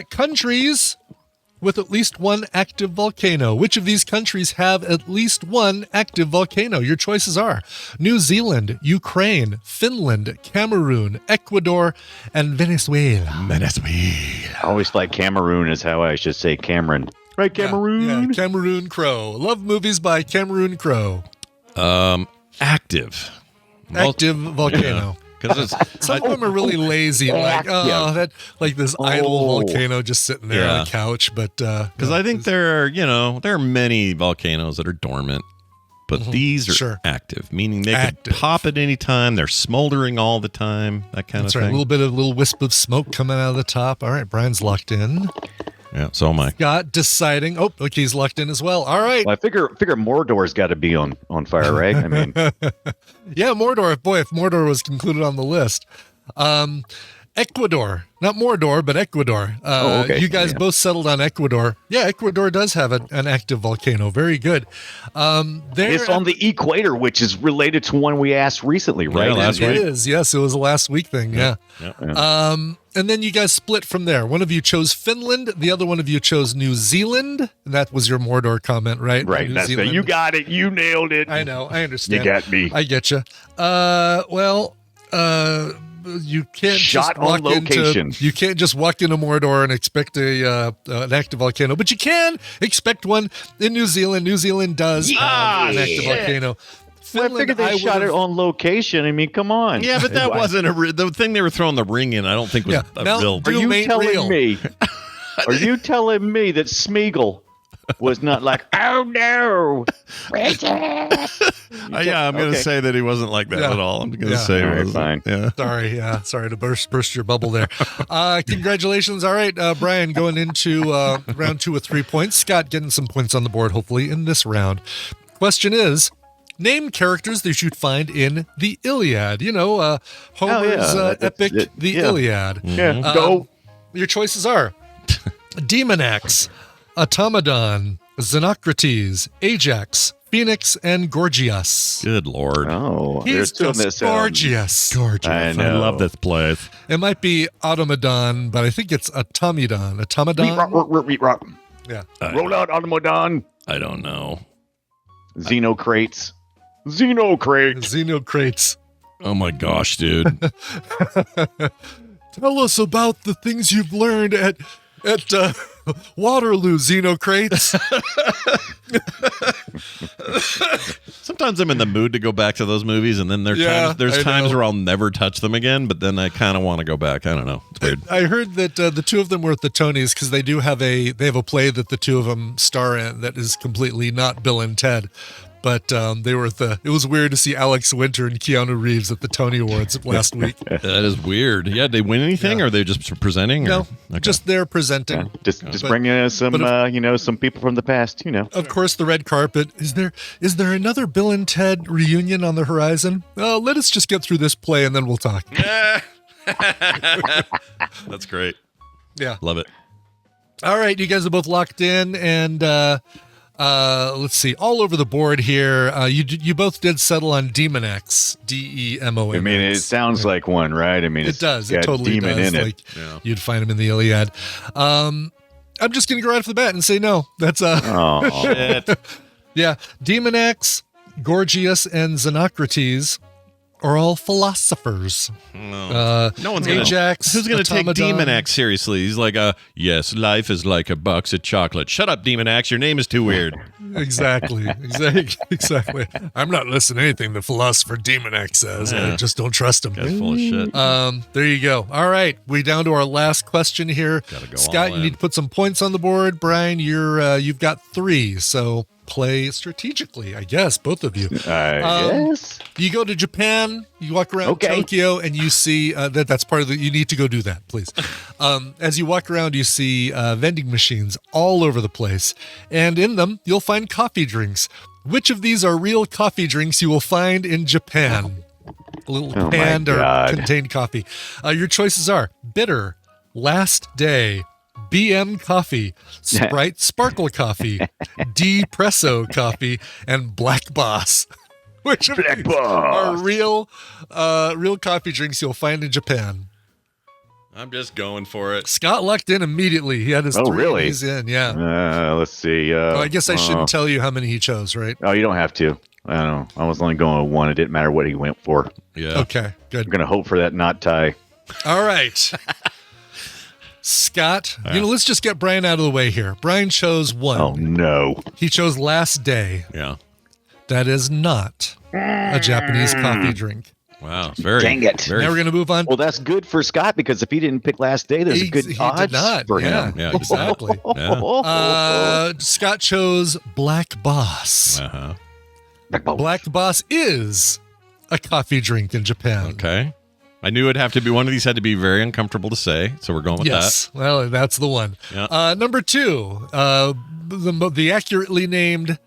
Countries with at least 1 active volcano. Which of these countries have at least 1 active volcano? Your choices are New Zealand, Ukraine, Finland, Cameroon, Ecuador, and Venezuela. I always like Cameroon is how I should say Cameron. Right, Cameroon? Yeah, Cameroon Crow. Love movies by Cameroon Crow. Active. Active volcano. Because Some of them are really lazy, like this idle volcano just sitting there on the couch. But because I think there are many volcanoes that are dormant, but these are active, meaning they could pop at any time. They're smoldering all the time. That kind that's of right. thing. A little wisp of smoke coming out of the top. All right, Brian's locked in. Yeah, so am I. Scott deciding. Oh, okay, he's locked in as well. All right. Well, I figure Mordor's got to be on fire, right? I mean, yeah, Mordor. Boy, if Mordor was included on the list. Ecuador, not Mordor, but Ecuador. okay. You guys both settled on Ecuador. Yeah, Ecuador does have an active volcano. Very good. it's on the equator, which is related to one we asked recently, right? Yeah, last It week. is. Yes, it was a last week thing. Yeah. And then you guys split from there. One of you chose Finland. The other one of you chose New Zealand. And that was your Mordor comment, right? Right. New That's Zealand. it. You got it. You nailed it. I know. I understand. You got me. I get you. You can't Shot just walk on location. You can't just walk into Mordor and expect an active volcano, but you can expect one in New Zealand. New Zealand does have an active volcano. Well, I figured they shot it on location. I mean, come on. Yeah, but that wasn't the thing they were throwing the ring in. I don't think was a real. Are you ain't telling real. me? Are you telling me that Smeagol was not like, oh no, I'm going to say that he wasn't like that at all. I'm going to say it was fine. Yeah. Sorry to burst your bubble there. Congratulations. All right, Brian, going into round 2 with 3 points. Scott getting some points on the board, hopefully, in this round. Question is, name characters that you'd find in the Iliad. Homer's epic, the Iliad. Yeah, go. Your choices are Demonax, Automedon, Xenocrates, Ajax, Phoenix and Gorgias. Good Lord. Oh, He's there's two of just this. gorgeous. I know. love this place. It might be Automadon, but I think it's Automedon. Automadon? Yeah. Roll out Automodon. I don't know. Xenocrates. Xenocrates. Oh my gosh, dude. Tell us about the things you've learned at Waterloo, Xenocrates. Sometimes I'm in the mood to go back to those movies, and then there's times where I'll never touch them again, but then I kind of want to go back. I don't know. It's weird. I heard that the two of them were at the Tonys because they have a play that the two of them star in that is completely not Bill and Ted. But they were it was weird to see Alex Winter and Keanu Reeves at the Tony Awards last week. That is weird. Yeah, did they win anything, or are they just presenting? No, okay. just they're presenting. Yeah, just bring some some people from the past, Of course, the red carpet. Is there another Bill and Ted reunion on the horizon? Let us just get through this play and then we'll talk. That's great. Yeah. Love it. All right, you guys are both locked in, and let's see, all over the board here. You both did settle on Demon X, Demonx. I mean, it sounds like one, right? I mean, it does. It totally demon does. in Like, it. You'd find him in the Iliad. I'm just gonna go right off the bat and say no. That's Oh shit. Yeah, Demon X, Gorgias, and Xenocrates are all philosophers. No one's Ajax, who's going to take Automadon. Demon X seriously? He's like, yes, life is like a box of chocolate. Shut up, Demon X. Your name is too weird. Exactly. I'm not listening to anything the philosopher Demon X says. I just don't trust him. That's full of shit. There you go. All right, we down to our last question here. Gotta go Scott, all you in. need to put some points on the board. Brian, you've got 3, so play strategically, I guess, both of you. Yes. You go to Japan, you walk around Tokyo, and you see that's part of you need to go do that, please. As you walk around, you see vending machines all over the place, and in them, you'll find coffee drinks. Which of these are real coffee drinks you will find in Japan? A little canned or contained coffee. Your choices are bitter, last day, BM coffee, Sprite Sparkle coffee, Depresso coffee, and Black Boss. Which of these are real coffee drinks you'll find in Japan? I'm just going for it. Scott lucked in immediately. He had his 3. Really? He's in, yeah. Let's see. Well, I guess I shouldn't tell you how many he chose, right? Oh, you don't have to. I don't know. I was only going with one. It didn't matter what he went for. Yeah. Okay, good. I'm going to hope for that knot tie. All right. Scott, let's just get Brian out of the way here. Brian chose 1. Oh, no. He chose Last Day. Yeah. That is not a Japanese coffee drink. Wow. It's very. Dang it. Very, Now we're going to move on. Well, that's good for Scott because if he didn't pick Last Day, there's a good He odds did not. for Yeah, him. Yeah, exactly. Yeah. Scott chose Black Boss. Uh-huh. Black Boss is a coffee drink in Japan. Okay. I knew it'd have to be one of these had to be very uncomfortable to say, so we're going with Yes. Well, that's the one. Yeah. Number 2, the accurately named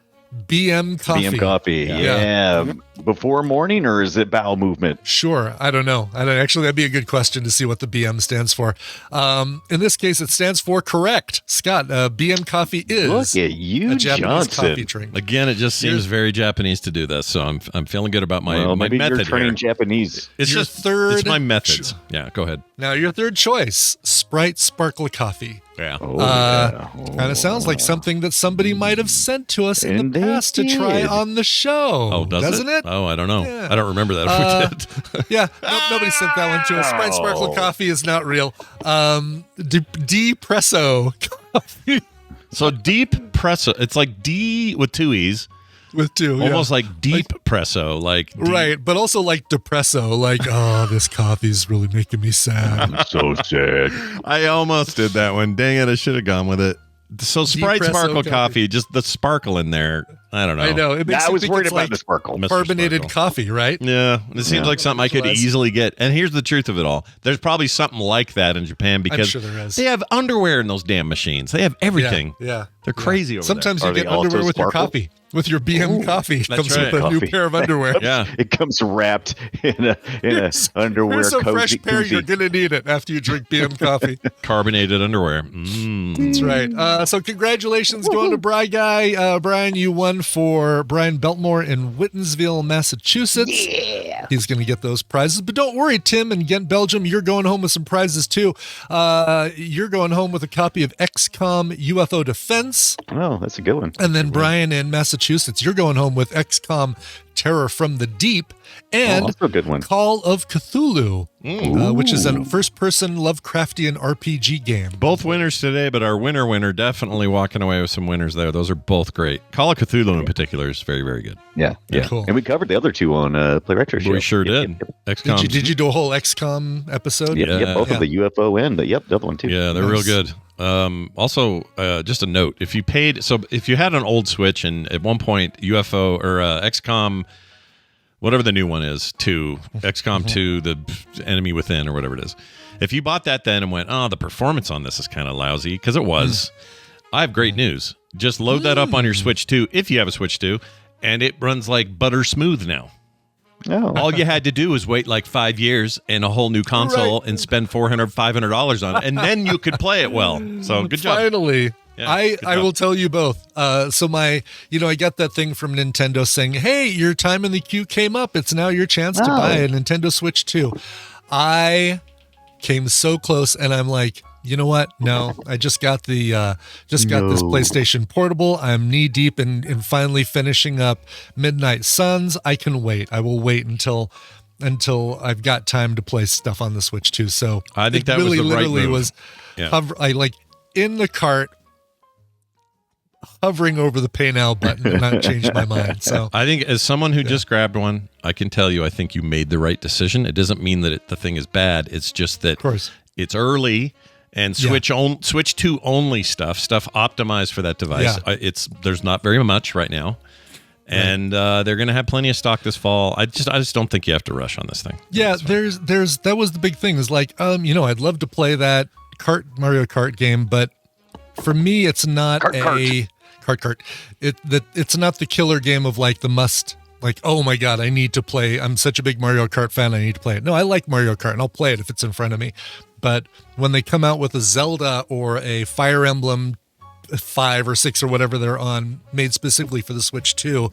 BM coffee. BM coffee. Yeah. Before morning, or is it bowel movement? Sure. I don't know. Actually, that'd be a good question to see what the BM stands for. In this case, it stands for correct. Scott, BM coffee is Look at you, a Japanese Johnson. coffee drink. that. Again, it just seems very Japanese to do this, so I'm feeling good about my Well, my maybe method you're turning here. Japanese. It's Your just third It's my methods. Yeah, go ahead. Now, your third choice, Sprite Sparkle Coffee. Yeah. Kind of sounds like something that somebody might have sent to us in And the they past to try did. on the show. Oh, doesn't it? Oh, I don't know. Yeah. I don't remember that if we did. Yeah, nobody sent that one to us. Sprite Sparkle Coffee is not real. Depresso Coffee So deep presso. It's like D with 2 E's. with 2. Almost like deep presso. Like deep. Right, but also like depresso. Like, oh, this coffee's really making me sad. I'm so sad. I almost did that one. Dang it, I should have gone with it. So Sprite Depresso Sparkle coffee. Coffee, just the sparkle in there. I don't know. I know. It makes I you was think worried it's about like the sparkle. Mr. carbonated Sparkle. coffee, right? Yeah, it seems like something I could Less. easily get. And here's the truth of it all. There's probably something like that in Japan because sure there is. they have underwear in those damn machines. They have everything. Yeah. They're crazy over Sometimes Are you they get underwear also with your sparkle? coffee. With your BM coffee. Comes right. with a new Coffee. pair of underwear. there. Yeah. It comes wrapped in a underwear Here's a cozy. fresh pair. You're koozie. going to need it after you drink BM coffee. Carbonated underwear. That's right. So congratulations going to Bry Guy. Brian, you won one for Brian Beltmore in Whitensville, Massachusetts. Yeah. He's going to get those prizes. But don't worry, Tim in Ghent, Belgium, you're going home with some prizes too. You're going home with a copy of XCOM UFO Defense. Oh, that's a good one. And then Brian in Massachusetts, you're going home with XCOM Terror from the Deep and that's a good one. Call of Cthulhu, which is a first-person Lovecraftian RPG game. Both winners today, but our winner definitely walking away with some winners there. Those are both great. Call of Cthulhu in particular is very, very good. Yeah. Cool. And we covered the other two on Play Retro Show. We sure did. XCOM. Did you do a whole XCOM episode? Yeah, both of the UFO and the other one too. Yeah, they're real good. Also, just a note: if you had an old Switch and at one point UFO or XCOM, whatever the new one is, XCOM 2, the Enemy Within or whatever it is, if you bought that then and went, oh, the performance on this is kind of lousy, because it was, I have great news. Just load that up on your Switch 2 if you have a Switch 2, and it runs like butter smooth now. Oh. All you had to do was wait like 5 years and a whole new console and spend $400, $500 on it, and then you could play it well. So good job. Finally. Yeah, I will tell you both. So I got that thing from Nintendo saying, hey, your time in the queue came up. It's now your chance to buy a Nintendo Switch 2. I came so close, and I'm like, you know what? No, I just got this PlayStation Portable. I'm knee deep in finally finishing up Midnight Suns. I can wait. I will wait until I've got time to play stuff on the Switch too. So I think that was the right move. Was I like in the cart, hovering over the pay now button and not change my mind. So I think as someone who just grabbed one, I can tell you I think you made the right decision. It doesn't mean that the thing is bad. It's just that it's early. And Switch 2 only stuff optimized for that device. Yeah. There's not very much right now, and they're going to have plenty of stock this fall. I just don't think you have to rush on this thing. Yeah, there's that was the big thing. Is like I'd love to play that Mario Kart game, but for me it's not Kart. It's not the killer game of like the must. Like, oh my God, I need to play. I'm such a big Mario Kart fan. I need to play it. No, I like Mario Kart, and I'll play it if it's in front of me. But when they come out with a Zelda or a Fire Emblem 5 or 6 or whatever they're on, made specifically for the Switch 2,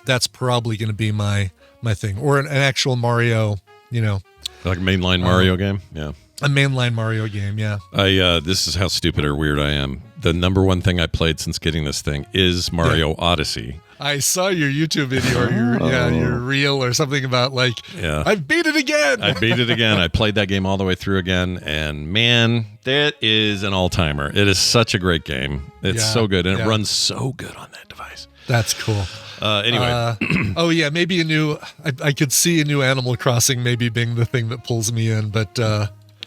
that's probably going to be my thing. Or an actual Mario, like a mainline Mario game. Yeah. A mainline Mario game, yeah. This is how stupid or weird I am. The number one thing I played since getting this thing is Mario Odyssey. I saw your YouTube video or your reel or something about I've beat it again. I beat it again. I played that game all the way through again, and man, that is an all-timer. It is such a great game. It's so good, and it runs so good on that device. That's cool. Anyway. Maybe a new, I could see a new Animal Crossing maybe being the thing that pulls me in, but...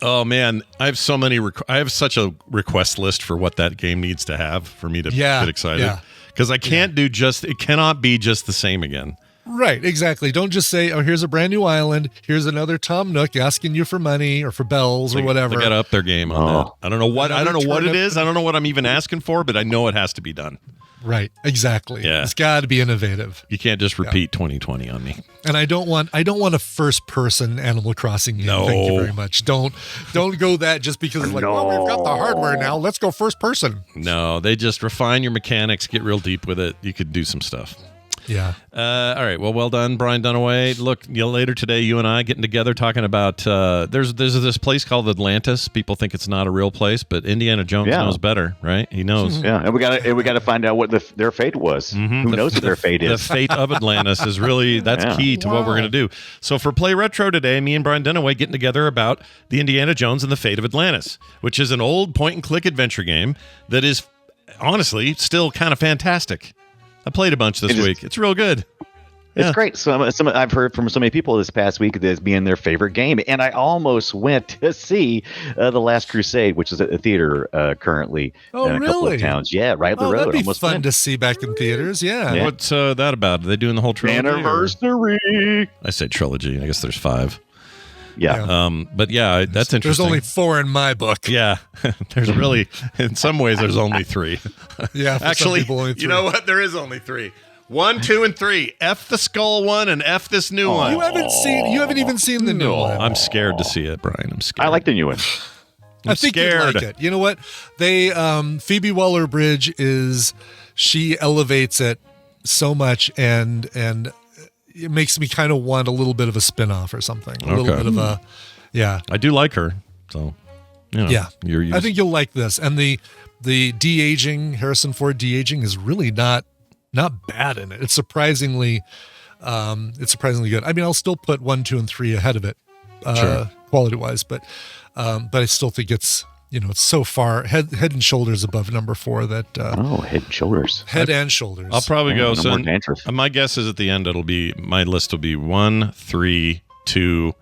Oh man, I have so many. I have such a request list for what that game needs to have for me to get excited. Because I can't do it cannot be just the same again. Right, exactly. Don't just say, "Oh, here's a brand new island. Here's another Tom Nook asking you for money or for bells or whatever." They got to up their game on that. I don't know what it is. I don't know what I'm even asking for, but I know it has to be done. Right, exactly. Yeah. It's got to be innovative. You can't just repeat 2020 on me. And I don't want a first-person Animal Crossing game. No. Thank you very much. Don't go that just because it's like, well, we've got the hardware now. Let's go first person. No, they just refine your mechanics, get real deep with it. You could do some stuff. Yeah. All right. Well done, Brian Dunaway. Look, later today, you and I getting together talking about there's this place called Atlantis. People think it's not a real place, but Indiana Jones knows better, right? He knows. Yeah, and we got to find out what their fate was. Mm-hmm. Who knows what their fate is? The fate of Atlantis is really key to what we're going to do. So for Play Retro today, me and Brian Dunaway getting together about the Indiana Jones and the Fate of Atlantis, which is an old point-and-click adventure game that is honestly still kind of fantastic. I played a bunch this week. It's real good. It's great. So I've heard from so many people this past week this being their favorite game, and I almost went to see The Last Crusade, which is at a theater currently in a couple of towns. Yeah, right up the road. That'd be almost fun to see back in theaters. Yeah. What's that about? Are they doing the whole trilogy? Anniversary. I say trilogy. I guess there's 5. Yeah. But yeah, that's interesting. There's only 4 in my book. Yeah. There's really, in some ways, there's only 3. Yeah. Actually, only 3. You know what? There is only 3. 1, 2, and 3. F the skull one and F this new one. You haven't even seen the new one. I'm scared to see it, Brian. I'm scared. I like the new one. I think you'd like it. You know what? They Phoebe Waller-Bridge she elevates it so much, and it makes me kind of want a little bit of a spin-off or something. A little bit of a, yeah. I do like her, so yeah. I think you'll like this, and the de-aging, Harrison Ford de-aging is really not bad in it. It's surprisingly good. I mean, I'll still put 1, 2, and 3 ahead of it, quality-wise, but I still think it's so far head and shoulders above number 4 that. Head and shoulders. Head and shoulders. I'll probably go. So my guess is at the end my list will be 1, 3, 2,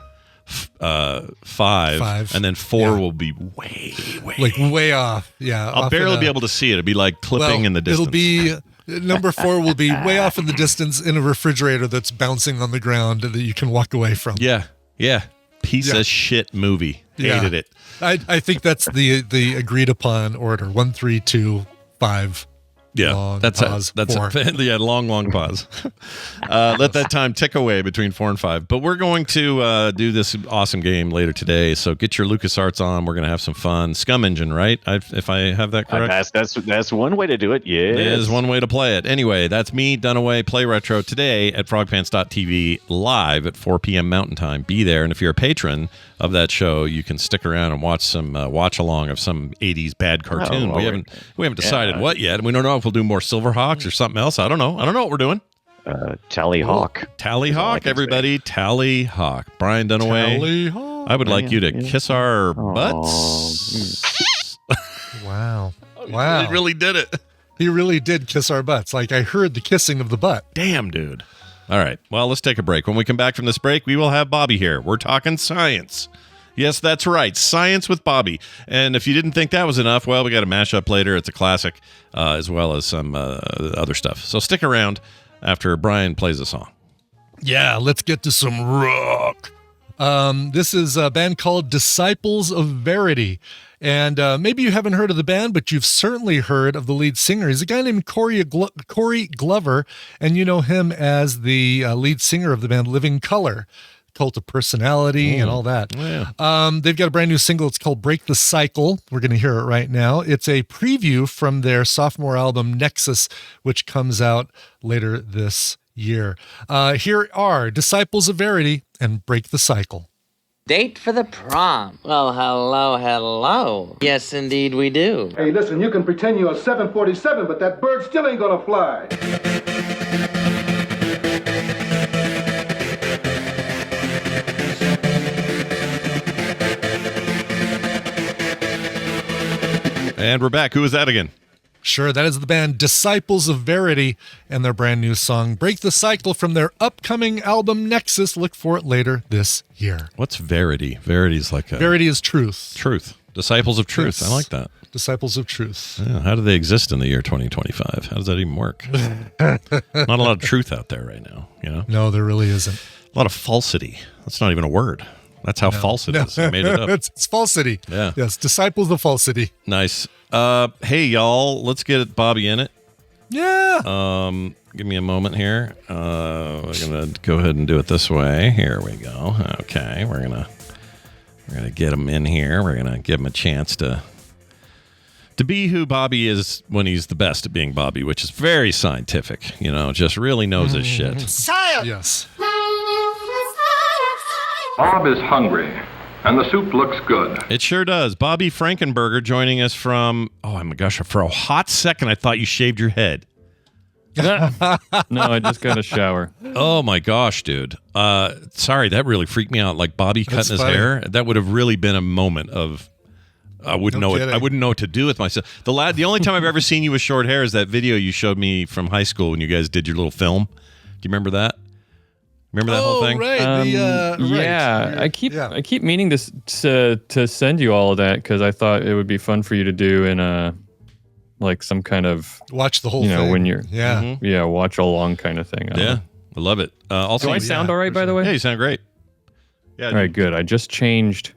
5, and then 4 will be way off. Yeah, I'll barely be able to see it. It'll be like clipping in the distance. It'll be. Number 4 will be way off in the distance in a refrigerator that's bouncing on the ground that you can walk away from. Yeah. Piece of shit movie. Hated it. I think that's the agreed upon order. 1, 3, 2, 5. Yeah, long that's pause, that's 4. long pause. Let that time tick away between 4 and 5. But we're going to do this awesome game later today. So get your LucasArts on. We're going to have some fun. Scum Engine, right? If I have that correct. That's one way to do it. Yeah, it is one way to play it. Anyway, that's me, Dunaway, Play Retro today at frogpants.tv live at 4 p.m. Mountain Time. Be there, and if you're a patron of that show, you can stick around and watch some watch along of some 80s bad cartoon. We haven't decided what yet. We don't know if we'll do more Silverhawks or something else. I don't know what we're doing. Tally Hawk. Tally Hawk, everybody. Tally Hawk. Brian Dunaway. Tally Hawk. I would like you to kiss our butts. Wow. He really did it. He really did kiss our butts. Like, I heard the kissing of the butt. Damn, dude. All right. Well, let's take a break. When we come back from this break, we will have Bobby here. We're talking science. Yes, that's right. Science with Bobby. And if you didn't think that was enough, well, we got a mashup later. It's a classic, as well as some other stuff. So stick around after Brian plays a song. Yeah, let's get to some rock. This is a band called Disciples of Verity. And maybe you haven't heard of the band, but you've certainly heard of the lead singer. He's a guy named Corey Glover, and you know him as the lead singer of the band Living Color. Cult of Personality and all that. Yeah. They've got a brand new single. It's called Break the Cycle. We're going to hear it right now. It's a preview from their sophomore album Nexus, which comes out later this year. Here are Disciples of Verity and Break the Cycle. Date for the prom. Well, hello. Yes, indeed we do. Hey, listen, you can pretend you're a 747, but that bird still ain't gonna fly. And we're back. Who is that again? Sure, that is the band Disciples of Verity and their brand new song, Break the Cycle, from their upcoming album Nexus. Look for it later this year. What's Verity? Verity is like a... Verity is truth. Truth. Disciples of Truth. I like that. Disciples of Truth. Yeah, how do they exist in the year 2025? How does that even work? Not a lot of truth out there right now, you know? No, there really isn't. A lot of falsity. That's not even a word. That's how false it is. I made it up. It's falsity. Yeah. Yes, Disciples of Falsity. Nice. Hey, y'all, let's get Bobby in it. Yeah. Give me a moment here. We're going to go ahead and do it this way. Here we go. Okay, we're going to get him in here. We're going to give him a chance to be who Bobby is when he's the best at being Bobby, which is very scientific, just really knows his shit. Science! Yes. Bob is hungry, and the soup looks good. It sure does. Bobby Frankenberger joining us from, oh my gosh, for a hot second I thought you shaved your head. No, I just got a shower. Oh my gosh, dude. Sorry, that really freaked me out. Like Bobby cutting his hair. That would have really been a moment of I wouldn't know what to do with myself. The only time I've ever seen you with short hair is that video you showed me from high school when you guys did your little film. Do you remember that? Remember that whole thing? Right. Yeah. I keep meaning to send you all of that because I thought it would be fun for you to do in a like some kind of watch the whole thing. When you're watch along kind of thing. I love it. Also, do I sound all right? By the way, yeah, you sound great. Yeah. All right, good. I just changed.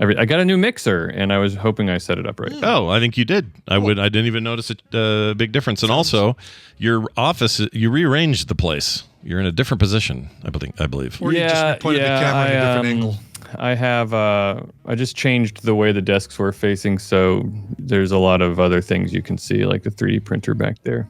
I got a new mixer, and I was hoping I set it up right. Oh, I think you did. I didn't even notice a big difference. And also, your office, you rearranged the place. You're in a different position, I believe. Or you just pointed the camera at a different angle. I have I just changed the way the desks were facing, so there's a lot of other things you can see, like the 3D printer back there.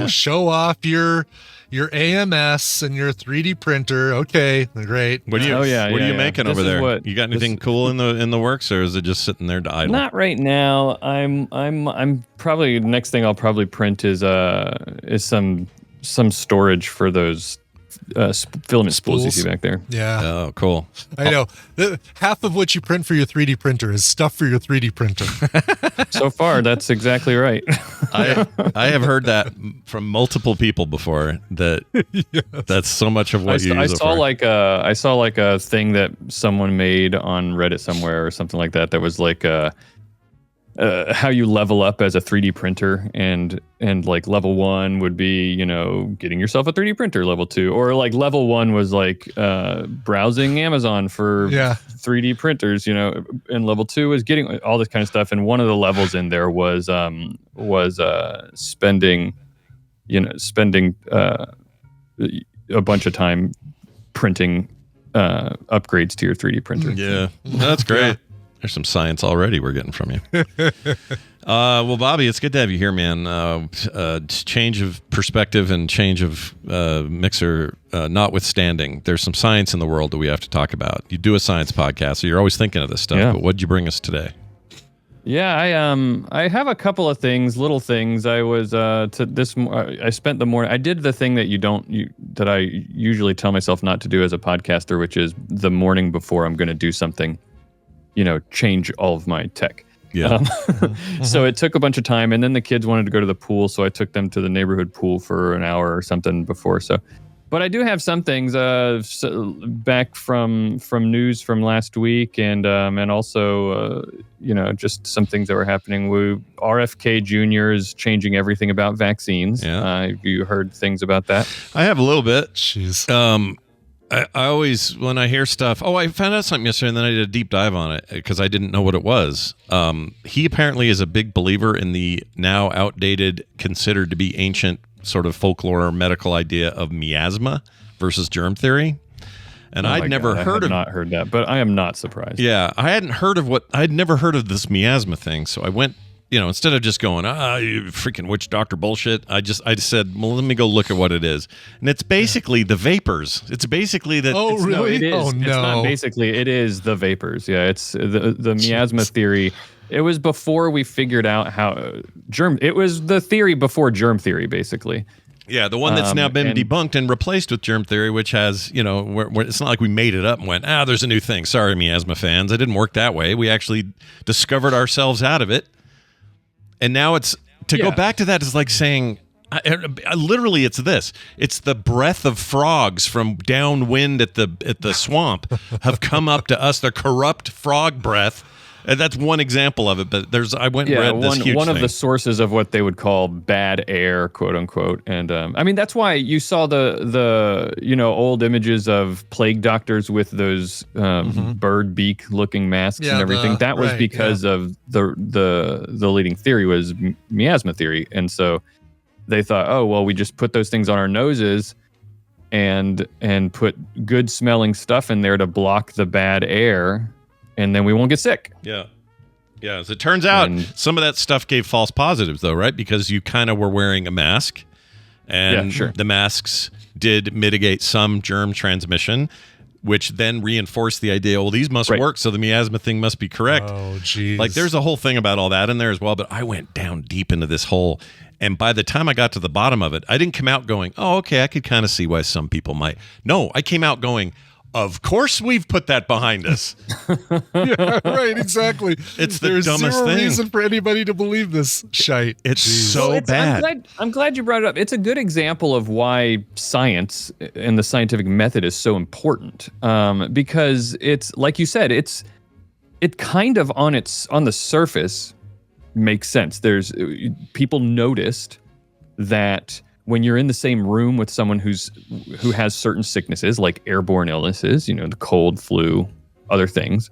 Show off your AMS and your 3D printer. Okay, great. What are you making over there? You got anything cool in the works, or is it just sitting there to idle? Not right now. I'm probably the next thing I'll probably print is some storage for those filament spools you see back there. Yeah. Oh, cool. I know. Half of what you print for your 3D printer is stuff for your 3D printer. So far, that's exactly right. I have heard that from multiple people before. That's so much of what you use it for. I saw like a thing that someone made on Reddit somewhere or something like that. That was like how you level up as a 3D printer, and like level 1 would be, getting yourself a 3D printer. Level 2, or like level 1 was like browsing Amazon for 3D printers, and level 2 is getting all this kind of stuff. And one of the levels in there was spending a bunch of time printing upgrades to your 3D printer. Yeah, that's great. Yeah. There's some science already we're getting from you. Well, Bobby, it's good to have you here, man. Change of perspective and change of mixer notwithstanding, there's some science in the world that we have to talk about. You do a science podcast, so you're always thinking of this stuff. But what did you bring us today? Yeah, I have a couple of things, little things. I was I spent the morning. I did the thing that I usually tell myself not to do as a podcaster, which is the morning before I'm going to do something, change all of my tech. Yeah. So it took a bunch of time, and then the kids wanted to go to the pool, so I took them to the neighborhood pool for an hour or something before. But I do have some things back from news from last week, and also just some things that were happening. RFK Jr. is changing everything about vaccines. Yeah. You heard things about that? I have a little bit. Jeez. I always, when I hear stuff, I found out something yesterday and then I did a deep dive on it because I didn't know what it was. He apparently is a big believer in the now outdated, considered to be ancient sort of folklore or medical idea of miasma versus germ theory. And I'd never heard of that, but I am not surprised. Yeah, I'd never heard of this miasma thing. So I went, instead of just going, you freaking witch doctor bullshit, I just said, well, let me go look at what it is. And it's basically the vapors. It's basically that. Oh, really? No, it is. Oh, no. It's not basically. It is the vapors. Yeah, it's the miasma theory. It was before we figured out how it was the theory before germ theory, basically. Yeah, the one that's now been debunked and replaced with germ theory, which has, where it's not like we made it up and went, there's a new thing. Sorry, miasma fans. It didn't work that way. We actually discovered ourselves out of it. And now it's go back to that is like saying, literally, it's this. It's the breath of frogs from downwind at the swamp have come up to us. The corrupt frog breath. And that's one example of it. But I went and read this huge one thing. of the sources of what they would call bad air, quote unquote. And that's why you saw the old images of plague doctors with those bird beak looking masks and everything. That was because of the leading theory was miasma theory. And so they thought, we just put those things on our noses and put good smelling stuff in there to block the bad air, and then we won't get sick. Yeah. Yeah. As it turns out, some of that stuff gave false positives, though, right? Because you kind of were wearing a mask, and the masks did mitigate some germ transmission, which then reinforced the idea, these must work, so the miasma thing must be correct. Oh, geez. Like, there's a whole thing about all that in there as well, but I went down deep into this hole, and by the time I got to the bottom of it, I didn't come out going, okay, I could kind of see why some people might. No, I came out going, of course we've put that behind us. Yeah, right, exactly. It's the dumbest There's zero thing. reason for anybody to believe this shite. It's so bad. I'm glad you brought it up. It's a good example of why science and the scientific method is so important. Because it's, like you said, it kind of on the surface makes sense. People noticed that when you're in the same room with someone who has certain sicknesses like airborne illnesses, the cold, flu, other things,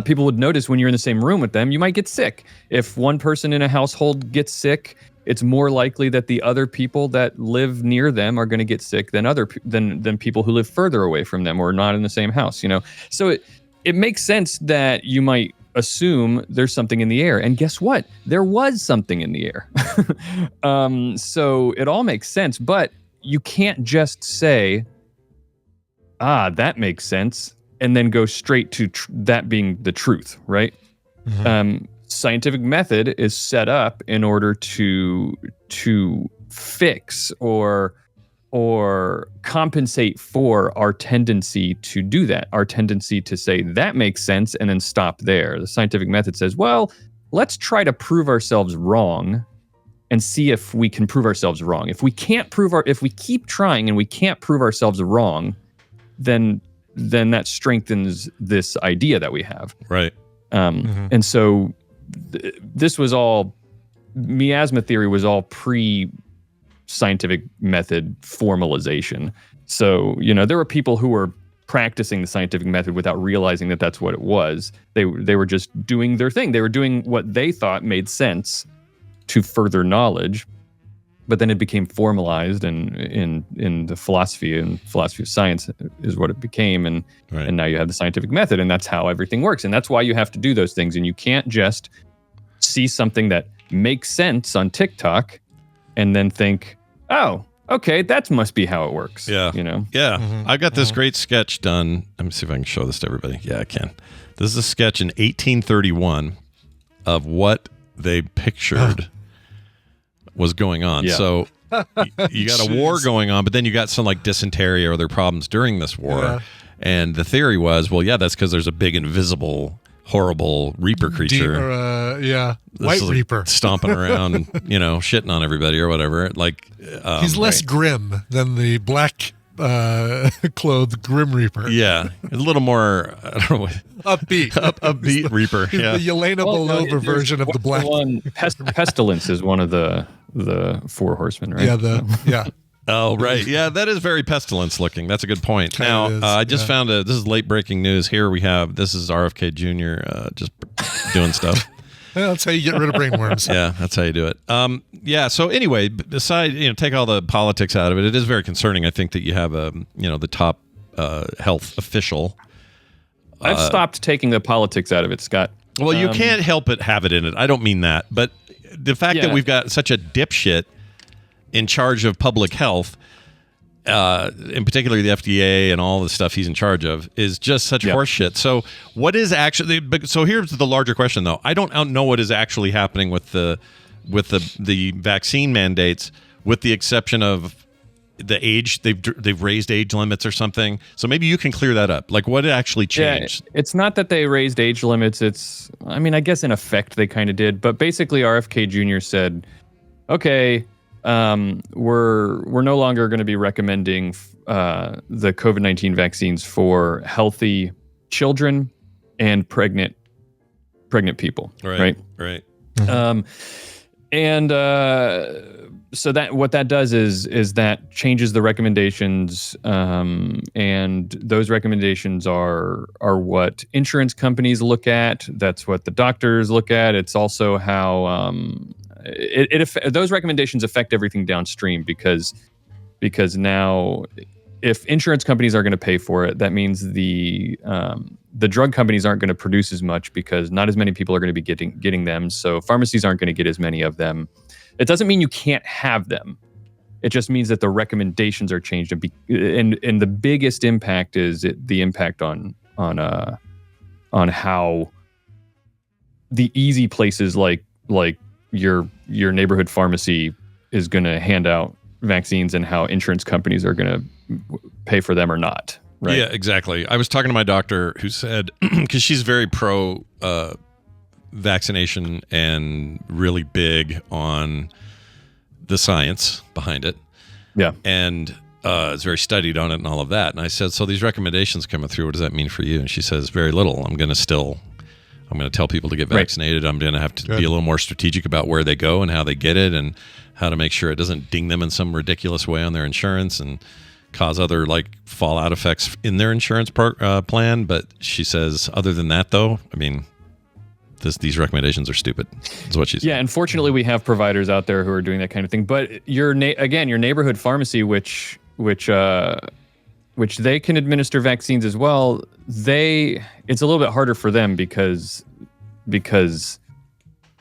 people would notice when you're in the same room with them, you might get sick. If one person in a household gets sick, it's more likely that the other people that live near them are going to get sick than people who live further away from them or not in the same house, So it makes sense that you might assume there's something in the air. And guess what? There was something in the air. So it all makes sense, but you can't just say, that makes sense, and then go straight to that being the truth, right? Mm-hmm. Scientific method is set up in order to fix or compensate for our tendency to do that, our tendency to say that makes sense and then stop there. The scientific method says, well, let's try to prove ourselves wrong and see if we can prove ourselves wrong. If we keep trying and we can't prove ourselves wrong, then that strengthens this idea that we have. Right. And so this was all, miasma theory was all pre-scientific method formalization. So, there were people who were practicing the scientific method without realizing that that's what it was. They were just doing their thing. They were doing what they thought made sense to further knowledge. But then it became formalized in the philosophy, and philosophy of science is what it became. And now you have the scientific method, and that's how everything works. And that's why you have to do those things. And you can't just see something that makes sense on TikTok and then think, oh, okay, that must be how it works. Yeah. Yeah. Mm-hmm. I got this great sketch done. Let me see if I can show this to everybody. Yeah, I can. This is a sketch in 1831 of what they pictured was going on. Yeah. So you got a war going on, but then you got some like dysentery or other problems during this war. Yeah. And the theory was, well, that's because there's a big invisible, horrible Reaper creature. White Reaper. Stomping around, shitting on everybody or whatever. Like he's less grim than the black clothed Grim Reaper. Yeah. A little more, I don't know. Upbeat. Upbeat Reaper. Yeah. The Yelena Belova version of the black. Pestilence is one of the four horsemen, right? Yeah. Oh, right. Yeah, that is very pestilence looking. That's a good point. Now, I just found this is late breaking news. Here we have, this is RFK Jr. Just doing stuff. Well, that's how you get rid of brainworms. Yeah, that's how you do it. So anyway, aside, take all the politics out of it. It is very concerning, I think, that you have the top health official. I've stopped taking the politics out of it, Scott. Well, you can't help but have it in it. I don't mean that, but the fact that we've got such a dipshit in charge of public health, in particular the FDA and all the stuff he's in charge of, is just such horseshit. So what is actually? So here's the larger question, though. I don't know what is actually happening with the vaccine mandates, with the exception of the age. They've raised age limits or something. So maybe you can clear that up. Like what actually changed? Yeah, it's not that they raised age limits. I guess in effect they kind of did, but basically RFK Jr. said, okay. We're no longer going to be recommending the COVID-19 vaccines for healthy children and pregnant people. Right. Mm-hmm. So that what that does is that changes the recommendations, and those recommendations are what insurance companies look at. That's what the doctors look at. It's also how those recommendations affect everything downstream because now if insurance companies are going to pay for it, that means the drug companies aren't going to produce as much because not as many people are going to be getting them. So pharmacies aren't going to get as many of them. It doesn't mean you can't have them. It just means that the recommendations are changed, and the biggest impact is the impact on how the easy places like your neighborhood pharmacy is going to hand out vaccines and how insurance companies are going to pay for them or not. Right? Yeah, exactly. I was talking to my doctor who said, because she's very pro vaccination and really big on the science behind it. Yeah. And is very studied on it and all of that. And I said, so these recommendations coming through, what does that mean for you? And she says, very little. I'm going to tell people to get vaccinated. Right. I'm going to have to be a little more strategic about where they go and how they get it and how to make sure it doesn't ding them in some ridiculous way on their insurance and cause other fallout effects in their insurance plan. But she says, other than that, though, these recommendations are stupid. That's what she said. Yeah, unfortunately, we have providers out there who are doing that kind of thing. But your neighborhood pharmacy, which they can administer vaccines as well. It's a little bit harder for them because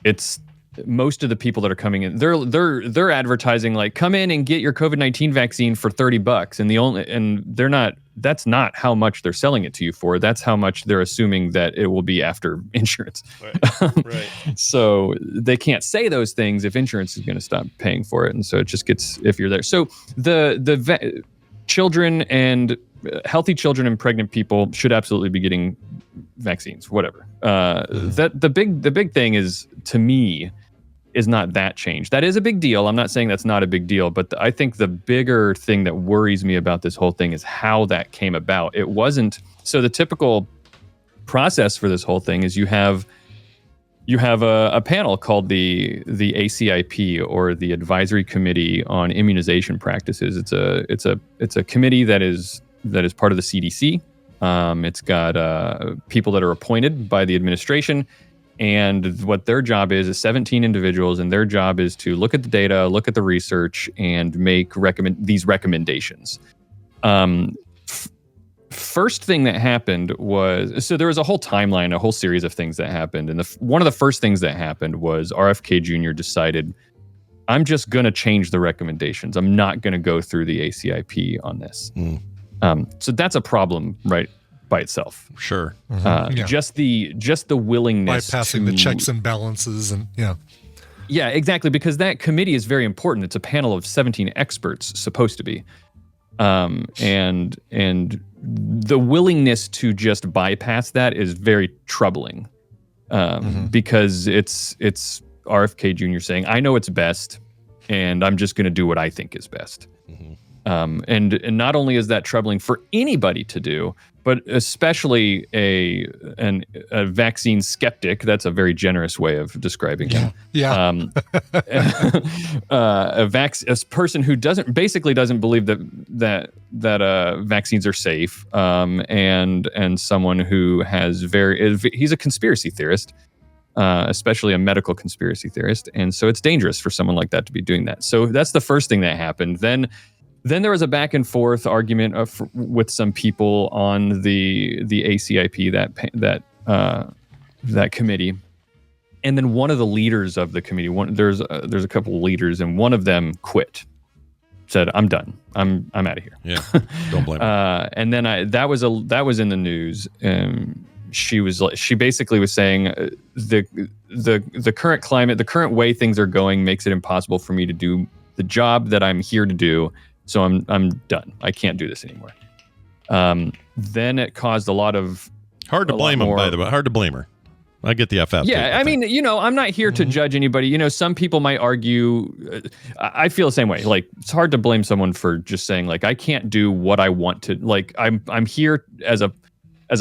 it's most of the people that are coming in. They're advertising like, come in and get your COVID-19 vaccine for $30, and they're not. That's not how much they're selling it to you for. That's how much they're assuming that it will be after insurance. Right. So they can't say those things if insurance is going to stop paying for it, and so it just gets if you're there. So the children and healthy children and pregnant people should absolutely be getting vaccines. Whatever. That the big thing is, to me, is not that change. That is a big deal. I'm not saying that's not a big deal, but I think the bigger thing that worries me about this whole thing is how that came about. It wasn't so the typical process for this whole thing is you have a panel called the ACIP, or the Advisory Committee on Immunization Practices. It's a committee that is part of the CDC. It's got people that are appointed by the administration. And what their job is 17 individuals, and their job is to look at the data, look at the research, and make these recommendations. First thing that happened was, so there was a whole timeline, a whole series of things that happened. And one of the first things that happened was RFK Jr. decided, I'm just going to change the recommendations. I'm not going to go through the ACIP on this. So that's a problem, right? By itself, sure. Just the willingness, bypassing the checks and balances, and yeah, exactly, because that committee is very important. It's a panel of 17 experts, supposed to be, and the willingness to just bypass that is very troubling, because it's RFK Jr. saying, I know it's best, and I'm just going to do what I think is best. And not only is that troubling for anybody to do, but especially a vaccine skeptic. That's a very generous way of describing him. A person who doesn't believe that vaccines are safe, and someone who he's a conspiracy theorist, especially a medical conspiracy theorist, and so it's dangerous for someone like that to be doing that. So that's the first thing that happened. Then there was a back and forth argument with some people on the ACIP, that committee, and then one of the leaders of the committee, there's a couple of leaders, and one of them quit, said, "I'm done. I'm out of here." Yeah, don't blame her. And then that was in the news. She basically was saying the current climate, the current way things are going, makes it impossible for me to do the job that I'm here to do. So I'm done. I can't do this anymore. Then it caused a lot of hard to blame him, by the way. Hard to blame her. I get the FF. Yeah, I mean, I'm not here to judge anybody. Some people might argue. I feel the same way. Like, it's hard to blame someone for just saying, like, I can't do what I want to. Like, I'm here as a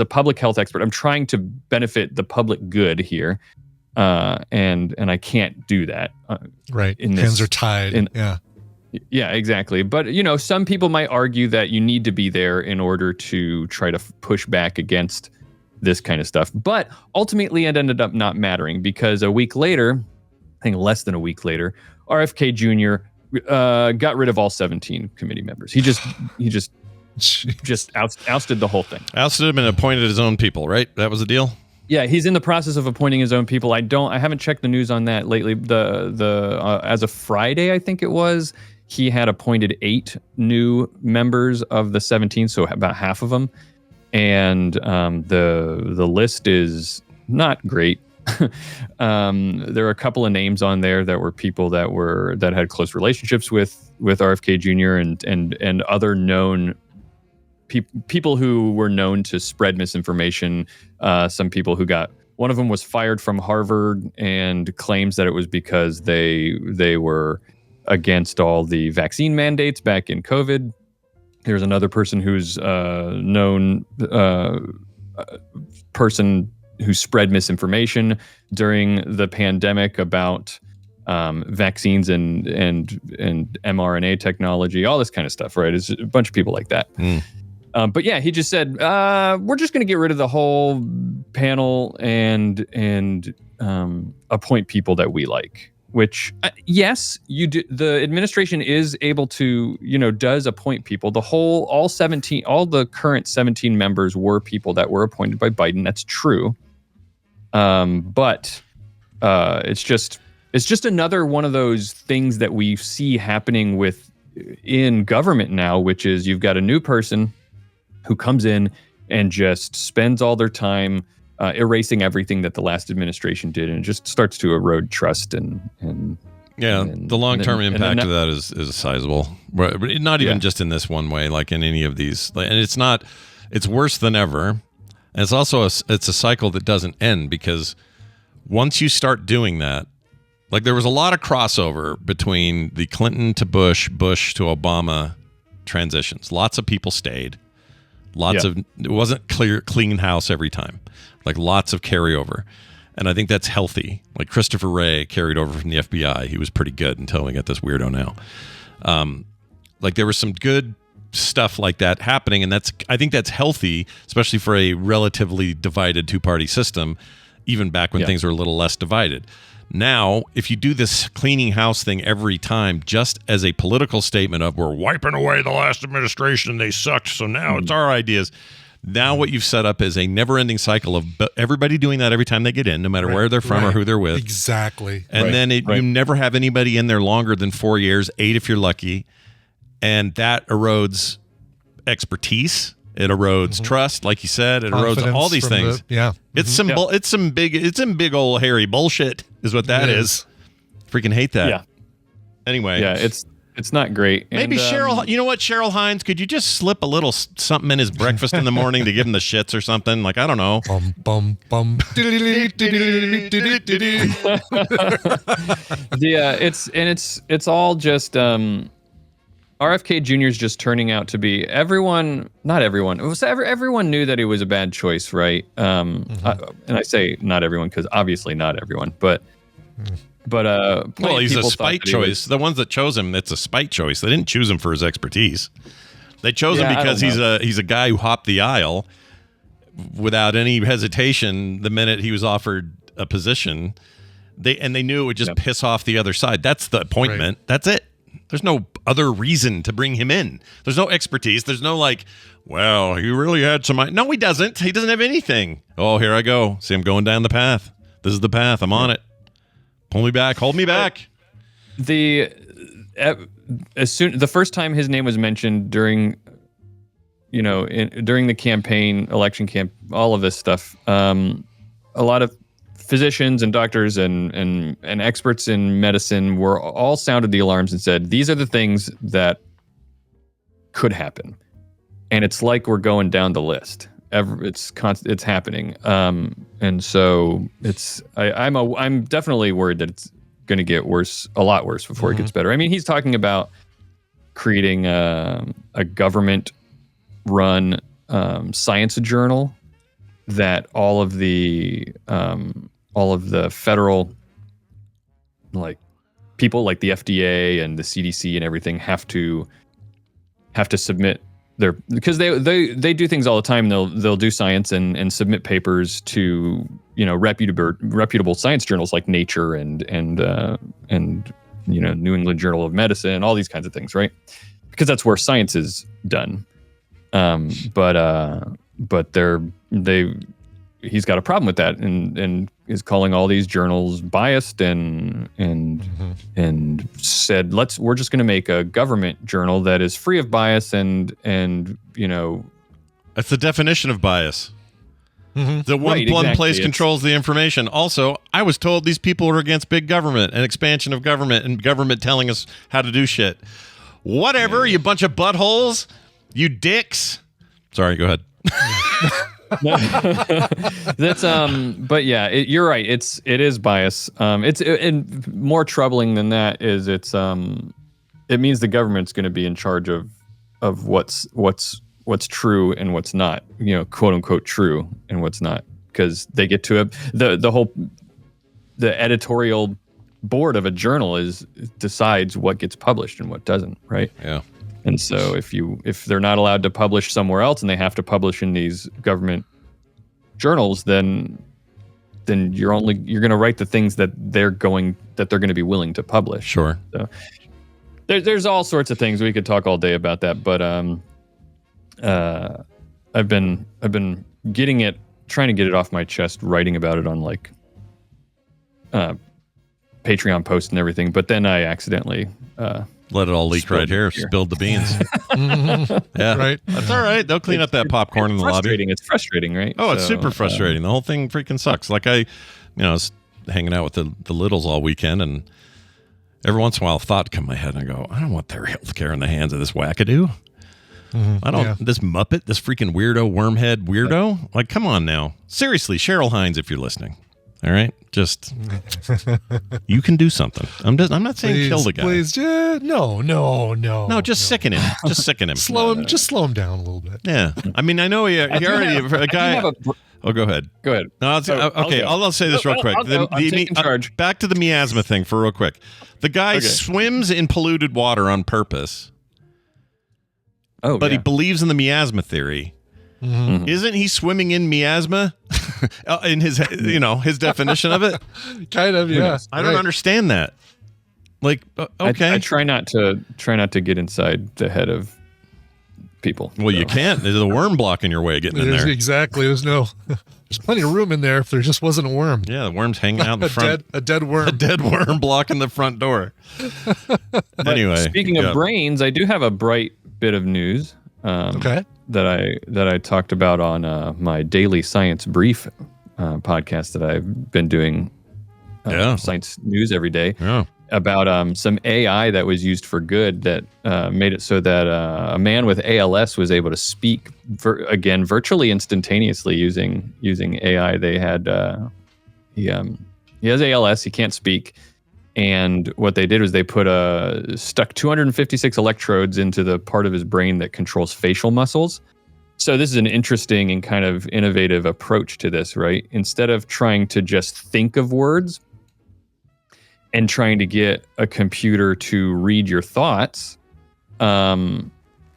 public health expert. I'm trying to benefit the public good here, and I can't do that. Right. Hands are tied. Yeah, exactly. But, some people might argue that you need to be there in order to try to push back against this kind of stuff. But ultimately, it ended up not mattering, because a week later, I think less than a week later, RFK Jr. Got rid of all 17 committee members. He just ousted the whole thing. Ousted him and appointed his own people, right? That was the deal? Yeah, he's in the process of appointing his own people. I haven't checked the news on that lately. As of Friday, I think it was, he had appointed 8 new members of the 17, so about half of them. And the list is not great. There are a couple of names on there that were people that had close relationships with RFK Jr. and other known people who were known to spread misinformation. Some people one of them was fired from Harvard and claims that it was because they were against all the vaccine mandates back in COVID. There's another person who's known person who spread misinformation during the pandemic about vaccines and mRNA technology, all this kind of stuff, right? It's a bunch of people like that. But yeah, he just said, we're just going to get rid of the whole panel and appoint people that we like. Which yes, you do. The administration is able to, does appoint people. All the current 17 members were people that were appointed by Biden. That's true. But it's just another one of those things that we see happening in government now, which is you've got a new person who comes in and just spends all their time erasing everything that the last administration did, and it just starts to erode trust the long-term impact of that is sizable. Not even just in this one way, like in any of these. And it's worse than ever. And it's also it's a cycle that doesn't end, because once you start doing that, like there was a lot of crossover between the Clinton to Bush to Obama transitions. Lots of people stayed. It wasn't clean house every time. Like lots of carryover. And I think that's healthy. Like Christopher Wray carried over from the FBI. He was pretty good until we got this weirdo now. Like there was some good stuff like that happening. And I think that's healthy, especially for a relatively divided two-party system, even back when things were a little less divided. Now, if you do this cleaning house thing every time, just as a political statement of we're wiping away the last administration, they sucked, so now it's our ideas. Now what you've set up is a never-ending cycle of everybody doing that every time they get in, no matter where they're from or who they're with. Exactly. And then you never have anybody in there longer than 4 years, 8 if you're lucky, and that erodes expertise. It erodes trust, like you said. It erodes all these things. It's some big old hairy bullshit, is what that is. Freaking hate that. Yeah. Anyway. Yeah, it's not great. Maybe Cheryl, you know what, Cheryl Hines, could you just slip a little something in his breakfast in the morning to give him the shits or something? Like, I don't know. Bum, bum, bum. It's all just RFK Jr. is just turning out to be not everyone. It was everyone knew that he was a bad choice, right? And I say not everyone because obviously not everyone, but he's a spite choice. The ones that chose him, it's a spite choice. They didn't choose him for his expertise. They chose him because he's a guy who hopped the aisle without any hesitation the minute he was offered a position. They knew it would just piss off the other side. That's the appointment. Right. That's it. There's no other reason to bring him in. There's no expertise. There's no he really had some... No, he doesn't. He doesn't have anything. Oh, here I go. See, I'm going down the path. This is the path. I'm on it. Pull me back. Hold me back. The first time his name was mentioned during the campaign, election camp, all of this stuff, a lot of physicians and doctors and experts in medicine were all sounded the alarms and said, these are the things that could happen. And it's like we're going down the list. It's happening. And so I'm definitely worried that it's going to get worse, a lot worse before it gets better. I mean, he's talking about creating a government-run science journal that all of the federal people like the FDA and the CDC and everything have to submit because they do things all the time. They'll do science and submit papers to reputable science journals like Nature and New England Journal of Medicine, all these kinds of things, right? Because that's where science is done. But he's got a problem with that and is calling all these journals biased and said we're just going to make a government journal that is free of bias and that's the definition of bias. The one place controls the information. Also, I was told these people are against big government and expansion of government and government telling us how to do shit. Whatever, you bunch of buttholes, you dicks. Sorry, go ahead. That's but yeah, you're right. It is bias. It's more troubling than that is it means the government's going to be in charge of what's true and what's not, quote unquote true and what's not, because they get to the editorial board of a journal decides what gets published and what doesn't, right? Yeah. And so if they're not allowed to publish somewhere else and they have to publish in these government journals, then then you're going to write the things that they're going to be willing to publish. Sure. So there's all sorts of things we could talk all day about that, but I've been trying to get it off my chest, writing about it on like Patreon posts and everything, but then I accidentally let it all leak right here. Spilled the beans. Yeah, right. That's all right. They'll clean up that popcorn in the lobby. It's frustrating, right? Oh, it's super frustrating. The whole thing freaking sucks. Like I was hanging out with the littles all weekend, and every once in a while, a thought come in my head, and I go, I don't want their health care in the hands of this wackadoo. I don't. This Muppet, this freaking weirdo, wormhead weirdo. Like, come on now. Seriously, Cheryl Hines, if you're listening. All right, just you can do something. I'm not saying kill the guy. Please, no. Just sicken him. Just sicken him. Just slow him down a little bit. Yeah, I mean, I know he already a guy. Oh, go ahead. Go ahead. No, I'll say this real quick. I'm taking charge. Back to the miasma thing for real quick. The guy swims in polluted water on purpose. Oh, but he believes in the miasma theory. Mm-hmm. Isn't he swimming in miasma in his his definition of it? Kind of, yeah. I don't understand that. Like, okay, I try not to get inside the head of people. Well, you can't. There's a worm blocking your way getting in there. Exactly. There's plenty of room in there if there just wasn't a worm. Yeah, the worm's hanging out in the front. A dead worm. A dead worm blocking the front door. Anyway, speaking of brains, I do have a bright bit of news. That I talked about on my daily science brief podcast that I've been doing science news every day about some AI that was used for good that made it so that a man with ALS was able to speak virtually instantaneously using AI. They had he has ALS, he can't speak. And what they did was they stuck 256 electrodes into the part of his brain that controls facial muscles. So this is an interesting and kind of innovative approach to this, right? Instead of trying to just think of words and trying to get a computer to read your thoughts,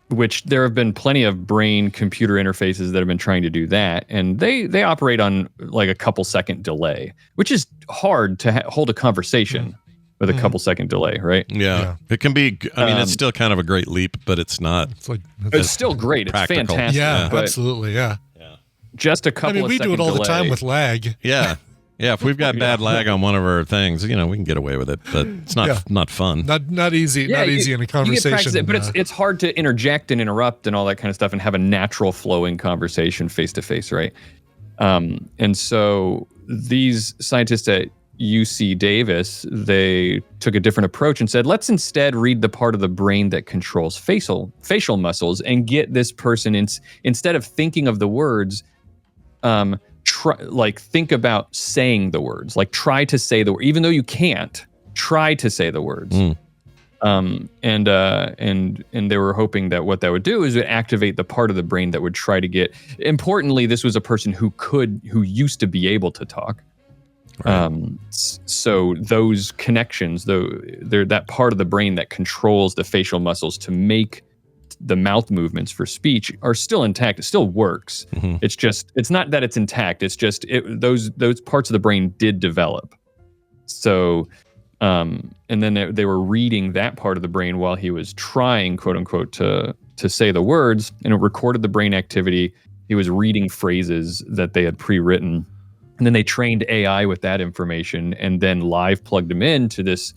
which there have been plenty of brain-computer interfaces that have been trying to do that, and they operate on like a couple-second delay, which is hard to hold a conversation with a couple-second delay, right? Yeah. It can be. I mean, it's still kind of a great leap, but it's not. It's still great. Practical. It's fantastic. Yeah, absolutely. Yeah. Just a couple. I mean, we do it all the time with lag. Yeah. Yeah, if we've got bad lag on one of our things, we can get away with it, but it's not fun. Not easy. Yeah, not easy in a conversation. But it's hard to interject and interrupt and all that kind of stuff and have a natural flowing conversation face to face, right? And so these scientists at UC Davis, they took a different approach and said, let's instead read the part of the brain that controls facial muscles and get this person instead of thinking of the words, think about saying the words, like try to say the word, even though you can't, try to say the words. And they were hoping that what that would do is it would activate the part of the brain that would try to get, importantly, this was a person who used to be able to talk. Right. So those connections, they're that part of the brain that controls the facial muscles to make the mouth movements for speech are still intact. It still works. Mm-hmm. It's not that it's intact. It's just those parts of the brain did develop. So, and then they were reading that part of the brain while he was trying, quote unquote, to say the words, and it recorded the brain activity. He was reading phrases that they had pre-written, and then they trained AI with that information, and then live plugged them into this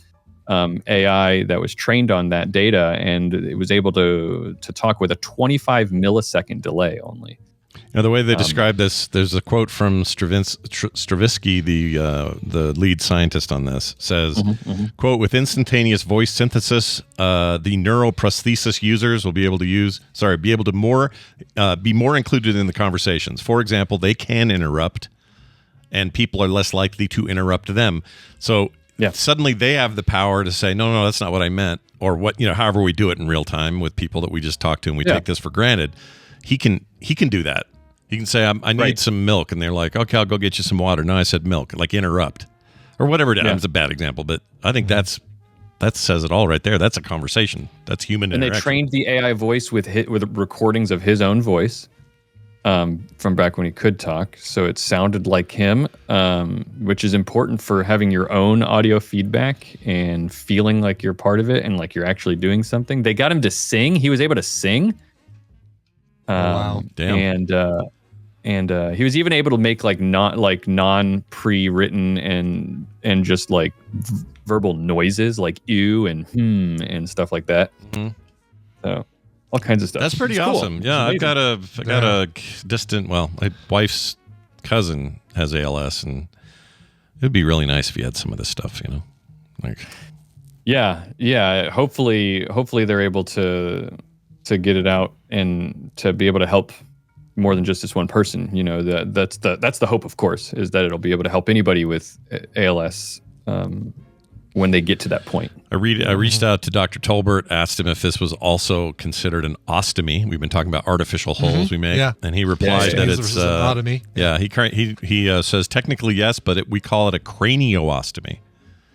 AI that was trained on that data, and it was able to talk with a 25 millisecond delay only. Now, the way they describe this, there's a quote from Stravinsky, the lead scientist on this, says, quote, with instantaneous voice synthesis, the neuroprosthesis users will be able to be more included in the conversations. For example, they can interrupt, and people are less likely to interrupt them. So suddenly they have the power to say, no, that's not what I meant, or what, however we do it in real time with people that we just talked to and we take this for granted. He can do that. He can say, I need some milk, and they're like, okay, I'll go get you some water. No, I said milk, like interrupt or whatever. It's a bad example, but I think that says it all right there. That's a conversation. That's human interaction. And they trained the AI voice with recordings of his own voice. from back when he could talk. So it sounded like him, which is important for having your own audio feedback and feeling like you're part of it and like you're actually doing something. They got him to sing. He was able to sing. Wow. Damn. And he was even able to make like non pre-written and just like verbal noises like ew and and stuff like that. Mm-hmm. So all kinds of stuff. That's pretty It's cool. awesome. Yeah, I got a distant. Well, my wife's cousin has ALS, and it'd be really nice if you had some of this stuff. You know, like. Yeah. Hopefully they're able to get it out and to be able to help more than just this one person. You know, that's the hope, of course, is that it'll be able to help anybody with ALS when they get to that point. I reached out to Dr. Tolbert, asked him if this was also considered an ostomy. We've been talking about artificial holes we make, and he replied that it's an otomy. Yeah, he says technically yes, but we call it a craniostomy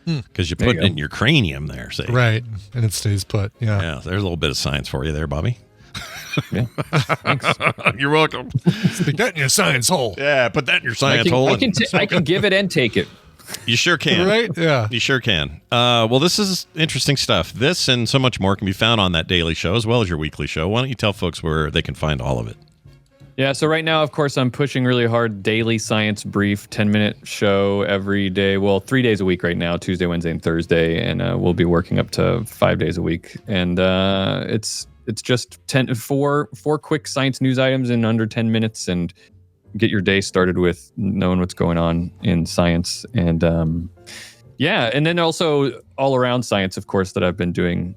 because you put it in your cranium there. See? Right, and it stays put. Yeah, there's a little bit of science for you there, Bobby. Yeah, thanks. You're welcome. Stick that in your science hole. Yeah, put that in your science hole. I can give it and take it. You sure can. Right? Yeah. You sure can. Well, this is interesting stuff. This and so much more can be found on that daily show as well as your weekly show. Why don't you tell folks where they can find all of it? Yeah, so right now, of course, I'm pushing really hard. Daily science brief, 10-minute show every day. Well, 3 days a week right now, Tuesday, Wednesday, and Thursday. And we'll be working up to 5 days a week. And it's just four quick science news items in under 10 minutes and get your day started with knowing what's going on in science. And and then also all around science, of course, that I've been doing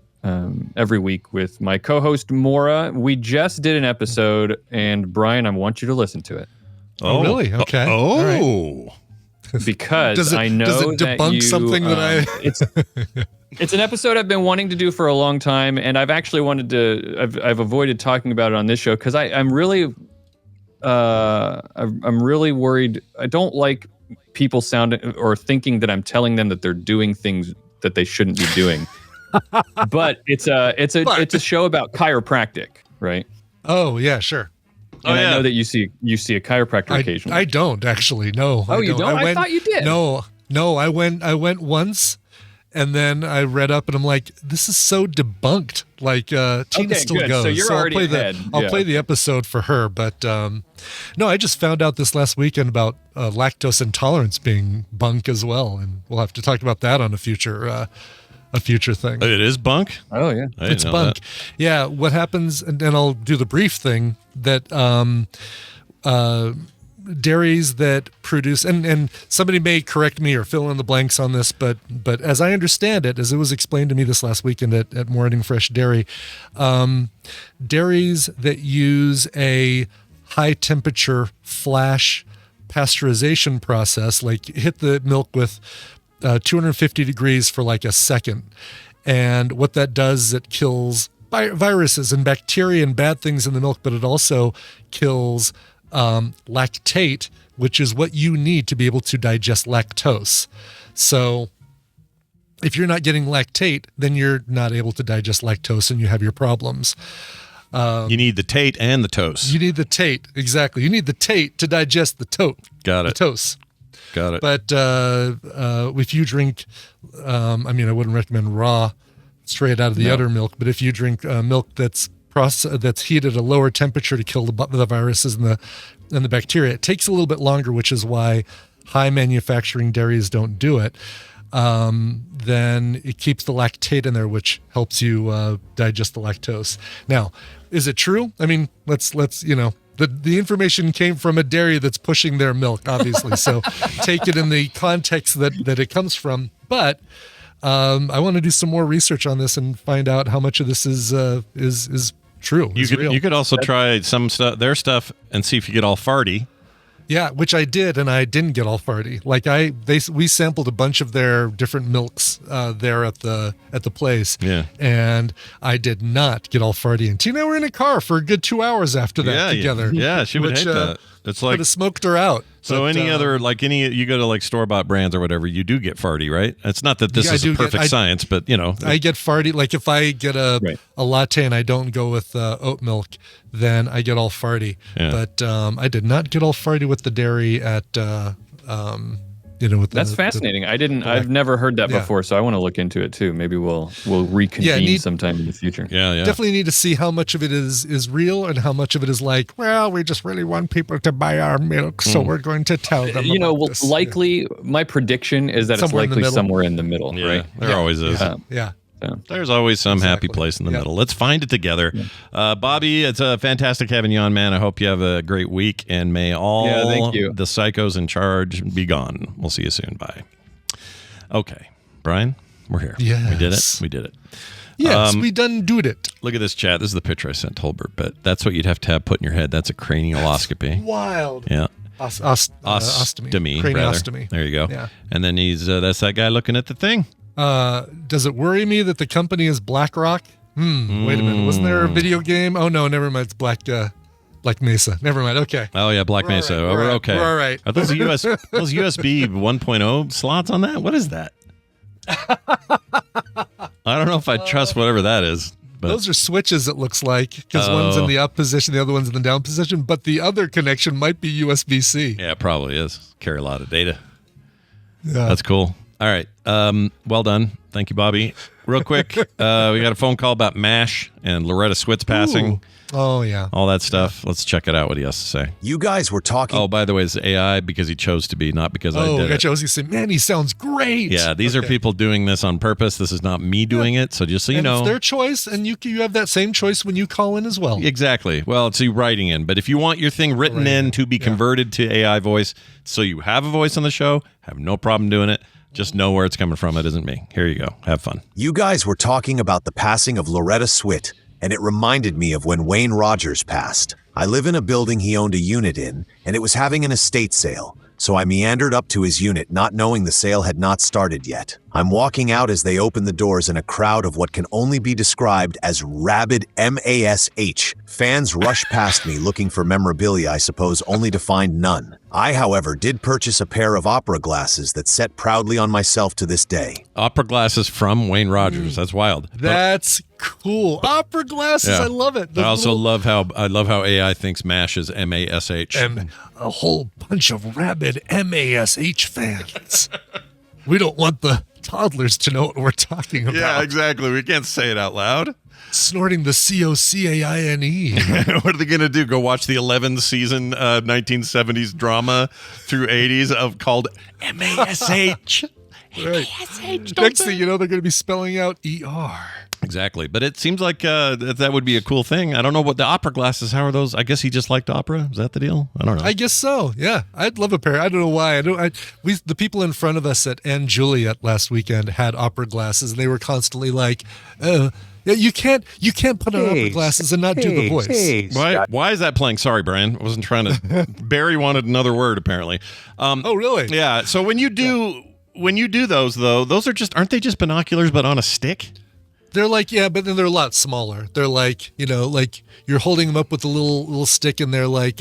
every week with my co-host Maura. We just did an episode, and Brian, I want you to listen to it. Oh, really? Okay. Right. Because I know does it debunk that you, something that I... It's an episode I've been wanting to do for a long time, and I've actually wanted to. I've avoided talking about it on this show because I'm really worried. I don't like people sounding or thinking that I'm telling them that they're doing things that they shouldn't be doing. But it's a show about chiropractic, right? Oh yeah, sure. And I know that you see a chiropractor occasionally. I don't actually. No. Oh, you don't? I thought you did. No. I went once. And then I read up, and I'm like, "This is so debunked." Like Tina still good. goes, so you're already I'll play ahead. I'll play the episode for her. But no, I just found out this last weekend about lactose intolerance being bunk as well, and we'll have to talk about that on a future thing. It is bunk. Oh yeah, it's bunk. That. Yeah, what happens? And then I'll do the brief thing that dairies that produce, and somebody may correct me or fill in the blanks on this, but as I understand it, as it was explained to me this last weekend at Morning Fresh Dairy, dairies that use a high temperature flash pasteurization process, like hit the milk with 250 degrees for like a second, and what that does is it kills viruses and bacteria and bad things in the milk, but it also kills lactate, which is what you need to be able to digest lactose. So if you're not getting lactate, then you're not able to digest lactose and you have your problems. You need the tate and the toast. You need the tate, exactly. You need the tate to digest the tote. Got it. The toast. Got it. But if you drink, I wouldn't recommend raw, straight out of the udder milk, but if you drink milk that's heated at a lower temperature to kill the viruses and the bacteria, it takes a little bit longer, which is why high manufacturing dairies don't do it. Then it keeps the lactate in there, which helps you digest the lactose. Now, is it true? I mean, let's the information came from a dairy that's pushing their milk, obviously. So take it in the context that it comes from. But I want to do some more research on this and find out how much of this is true. You could also try some stuff, their stuff, and see if you get all farty. Yeah, which I did, and I didn't get all farty. Like we sampled a bunch of their different milks there at the place. Yeah, and I did not get all farty. And Tina, we're in a car for a good 2 hours after that together. Yeah, she would hate that. It's like could have smoked her out. So But, any other you go to like store-bought brands or whatever, you do get farty, right? It's not that this Yeah, I is do a perfect get- science, but I get farty. Like if I get a latte and I don't go with oat milk, then I get all farty. Yeah. But I did not get all farty with the dairy at with That's fascinating. I've never heard that Yeah. before, so I want to look into it too. Maybe we'll reconvene sometime in the future. Yeah. Definitely need to see how much of it is real and how much of it is like, well, we just really want people to buy our milk, so we're going to tell them. about this. Likely, my prediction is that Somewhere in it's the likely middle. somewhere in the middle, Yeah, right? there always is. Yeah. There's always some happy place in the middle. Let's find it together. Bobby, it's fantastic having you on, man. I hope you have a great week, and may all thank you. the psychos in charge be gone. We'll see you soon. Bye. Okay, Brian, we're here. Yes. We did it. Yes, we done doed it. Look at this chat. This is the picture I sent Tolbert, but that's what you'd have to have put in your head. That's a cranioloscopy. Wild. Yeah. Ostomy. Craniostomy. Rather. There you go. Yeah. And then that's that guy looking at the thing. Does it worry me that the company is BlackRock? Wait a minute. Wasn't there a video game? Oh no, never mind. It's Black Mesa. Never mind. Okay. Oh yeah, Black Mesa. All right. We're okay. We're all right. Are those those USB 1.0 slots on that? What is that? I don't know if I trust whatever that is. But those are switches, it looks like, because one's in the up position, the other one's in the down position, but the other connection might be USB-C. Yeah, it probably is. Carry a lot of data. Yeah. That's cool. All right. Well done. Thank you, Bobby. Real quick, we got a phone call about MASH and Loretta Swit's passing. Ooh. Oh, yeah. All that stuff. Let's check it out, what he has to say. You guys were talking. Oh, by the way, it's AI because he chose to be, not because I did it. Josie said, man, he sounds great. Yeah, these are people doing this on purpose. This is not me doing it. So just so you know. It's their choice, and you have that same choice when you call in as well. Exactly. Well, it's you writing in. But if you want your thing written in to be converted to AI voice, so you have a voice on the show, have no problem doing it. Just know where it's coming from. It isn't me. Here you go. Have fun. You guys were talking about the passing of Loretta Swit, and it reminded me of when Wayne Rogers passed. I live in a building he owned a unit in, and it was having an estate sale. So I meandered up to his unit, not knowing the sale had not started yet. I'm walking out as they open the doors in a crowd of what can only be described as rabid MASH. Fans rush past me looking for memorabilia, I suppose, only to find none. I, however, did purchase a pair of opera glasses that set proudly on myself to this day. Opera glasses from Wayne Rogers. That's wild. That's cool. Opera glasses. Yeah. I love it. I also love how AI thinks MASH is MASH. And a whole bunch of rabid MASH fans. We don't want the toddlers to know what we're talking about. Yeah, exactly. We can't say it out loud. Snorting the COCAINE. What are they going to do? Go watch the 11th season 1970s drama through 80s called MASH. Right. Next thing you know, they're going to be spelling out ER. Exactly. But it seems like that would be a cool thing. I don't know what the opera glasses, how are those? I guess he just liked opera. Is that the deal? I don't know. I guess so. Yeah. I'd love a pair. I don't know why. The people in front of us at Anne Juliet last weekend had opera glasses, and they were constantly like, yeah, you can't put on opera glasses and not do the voice. Why is that playing? Sorry, Brian. I wasn't trying to. Barry wanted another word, apparently. Oh, really? Yeah. So when you do those, though, aren't they just binoculars but on a stick? They're like, yeah, but then they're a lot smaller. They're like, like you're holding them up with a little stick, and they're like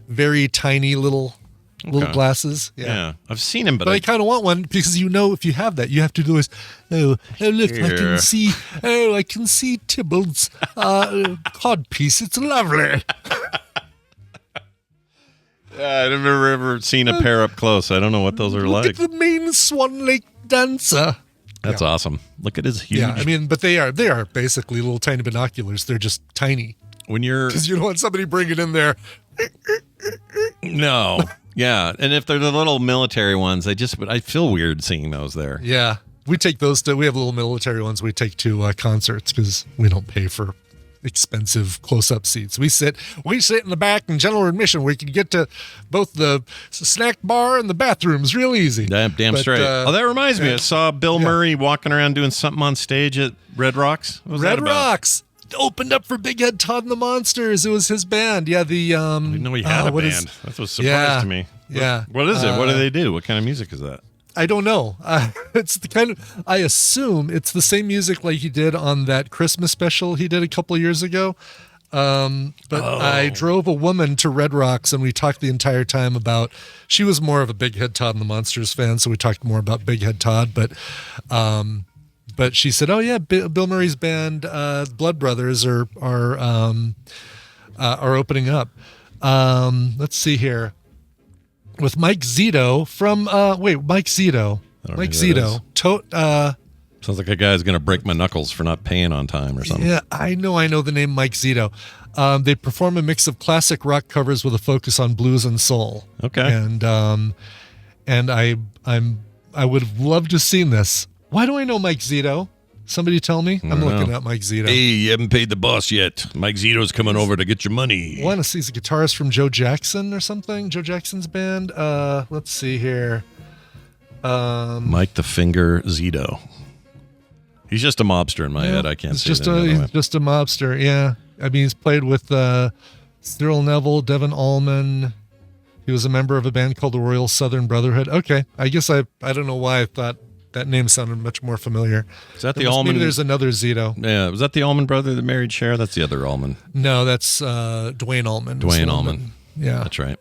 very tiny little glasses. Yeah. I've seen them, but I kind of want one because if you have that, you have to do is, look, I can see Tybalt's codpiece. It's lovely. Yeah, I've never ever seen a pair up close. I don't know what those are like. Look at the main Swan Lake dancer. That's awesome. Look at his huge. Yeah, I mean, but they are basically little tiny binoculars. They're just tiny. Because you don't want somebody bringing in there. No. Yeah, and if they're the little military ones, I feel weird seeing those there. Yeah, we take those we have little military ones we take to concerts because we don't pay for expensive close-up seats. We sit in the back in general admission. We can get to both the snack bar and the bathrooms real easy. Damn straight. That reminds me. I saw Bill Murray walking around doing something on stage at Red Rocks. What was Red that about? Rocks opened up for Big Head Todd and the Monsters. It was his band. Yeah, the I didn't know he had a band. That was a surprise to me. Yeah. What is it? What do they do? What kind of music is that? I don't know. It's the kind of, I assume it's the same music like he did on that Christmas special he did a couple of years ago. But I drove a woman to Red Rocks, and we talked the entire time about. She was more of a Big Head Todd and the Monsters fan, so we talked more about Big Head Todd. But she said, "Oh yeah, Bill Murray's band, Blood Brothers, are opening up." Let's see here with Mike Zito from Mike Zito. Mike Zito. Sounds like a guy's going to break my knuckles for not paying on time or something. Yeah, I know the name Mike Zito. They perform a mix of classic rock covers with a focus on blues and soul. Okay. And I would have loved to have seen this. Why do I know Mike Zito? Somebody tell me. I'm looking at Mike Zito. Hey, you haven't paid the boss yet. Mike Zito's coming over to get your money. I want to see, he's a guitarist from Joe Jackson or something. Joe Jackson's band. Let's see here. Mike the Finger Zito. He's just a mobster in my head. I can't see he's just a mobster. Yeah, I mean, he's played with Cyril Neville, Devin Allman. He was a member of a band called the Royal Southern Brotherhood. Okay, I guess I don't know why I thought that name sounded much more familiar. Is that the Allman? Maybe there's another Zito. Yeah, was that the Allman brother that married Cher? That's the other Allman. No, that's Dwayne Allman. Dwayne Allman. Yeah, that's right.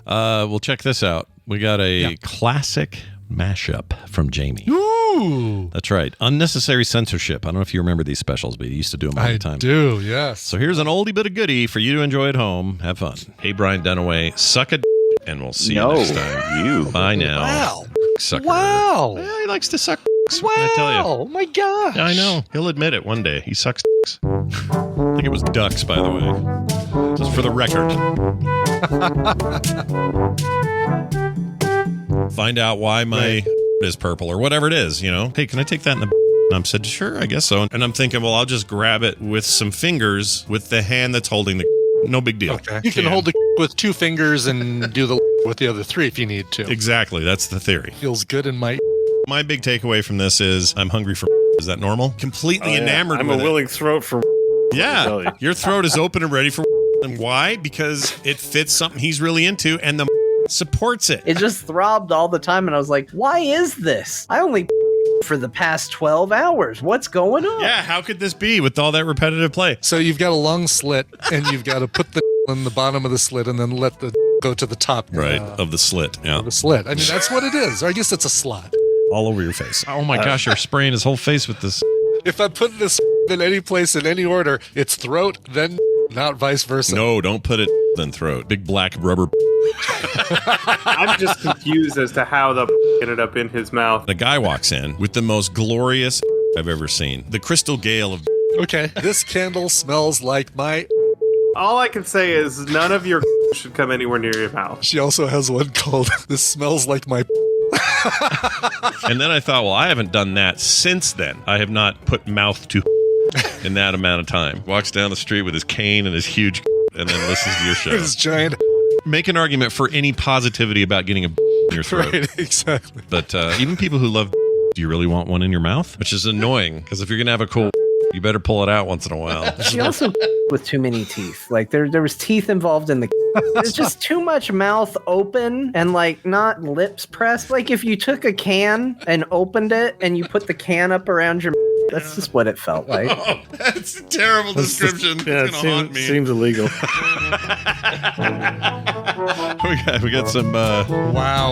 We'll check this out. We got a classic mashup from Jamie. Ooh, that's right. Unnecessary censorship. I don't know if you remember these specials, but you used to do them all the time. I do, yes. So here's an oldie but a goodie for you to enjoy at home. Have fun. Hey, Brian Dunaway, suck a and we'll see you next time. Bye now. Wow. Sucker. Wow. Yeah, he likes to suck. Wow. I tell you. Oh my gosh. Yeah, I know. He'll admit it one day. He sucks. I think it was ducks, by the way. Just for the record. Find out why my is purple or whatever it is, Hey, can I take that in the and I said, sure, I guess so. And I'm thinking, well, I'll just grab it with some fingers with the hand that's holding the no big deal. Okay. You can hold it with 2 fingers and do the with the other 3 if you need to. Exactly. That's the theory. Feels good in my big takeaway from this is I'm hungry for is that normal? Completely enamored I'm with a willing throat for Yeah. Your throat is open and ready for and why? Because it fits something he's really into and the supports it. It just throbbed all the time and I was like, why is this? I only for the past 12 hours. What's going on? Yeah, how could this be with all that repetitive play? So you've got a long slit and you've got to put the in the bottom of the slit and then let the go to the top of the slit. Yeah. The slit. I mean, that's what it is. Or I guess it's a slot. All over your face. Oh my gosh, you're spraying his whole face with this. If I put this in any place in any order, it's throat, then not vice versa. No, don't put it then throat. Big black rubber. I'm just confused as to how the ended up in his mouth. The guy walks in with the most glorious I've ever seen. The crystal gale of. Okay, this candle smells like my. All I can say is none of your should come anywhere near your mouth. She also has one called "This Smells Like My." And then I thought, well, I haven't done that since then. I have not put mouth to in that amount of time. Walks down the street with his cane and his huge and then listens to your show. His giant. Make an argument for any positivity about getting a in your throat. Right, exactly. But even people who love do you really want one in your mouth? Which is annoying, because if you're going to have a cool you better pull it out once in a while. She also with too many teeth. Like there was teeth involved in the there's just too much mouth open and like not lips pressed. Like if you took a can and opened it and you put the can up around your that's just what it felt like. Oh, that's a terrible description. Yeah, it's going to haunt me. Seems illegal. we got some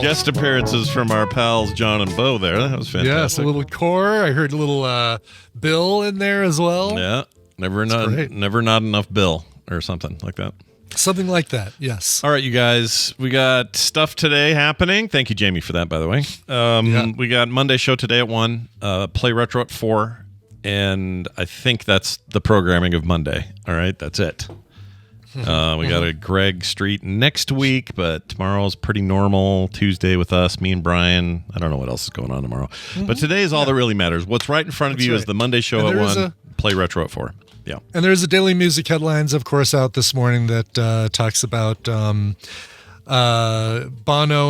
guest appearances from our pals John and Bo there. That was fantastic. Yes, a little core. I heard a little Bill in there as well. Yeah, never not enough Bill or something like that. Something like that, yes. All right, you guys, we got stuff today happening. Thank you, Jamie, for that, by the way. We got Monday show today at 1, Play Retro at 4, and I think that's the programming of Monday. All right, that's it. We got a Greg Street next week, but tomorrow's pretty normal. Tuesday with us, me and Brian. I don't know what else is going on tomorrow. But today is all that really matters. What's right in front of you is the Monday show at 1, Play Retro at 4. Yeah. And there's a daily music headlines, of course, out this morning that talks about Bono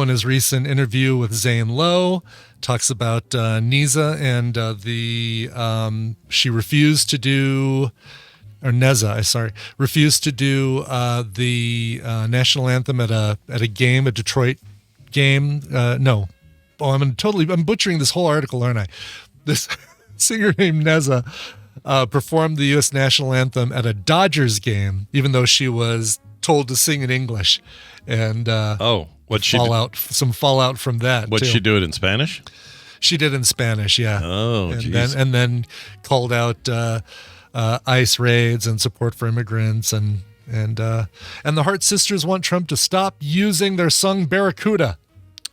and his recent interview with Zane Lowe. Talks about Neza and she refused to do, or Neza, refused to do the national anthem at a game, a Detroit game. No. Oh, I'm butchering this whole article, aren't I? This singer named Neza performed the U.S. national anthem at a Dodgers game, even though she was told to sing in English. And some fallout from that. What'd she do it in Spanish? She did in Spanish, yeah. Oh, and then called out ICE raids and support for immigrants, and the Hart sisters want Trump to stop using their song Barracuda.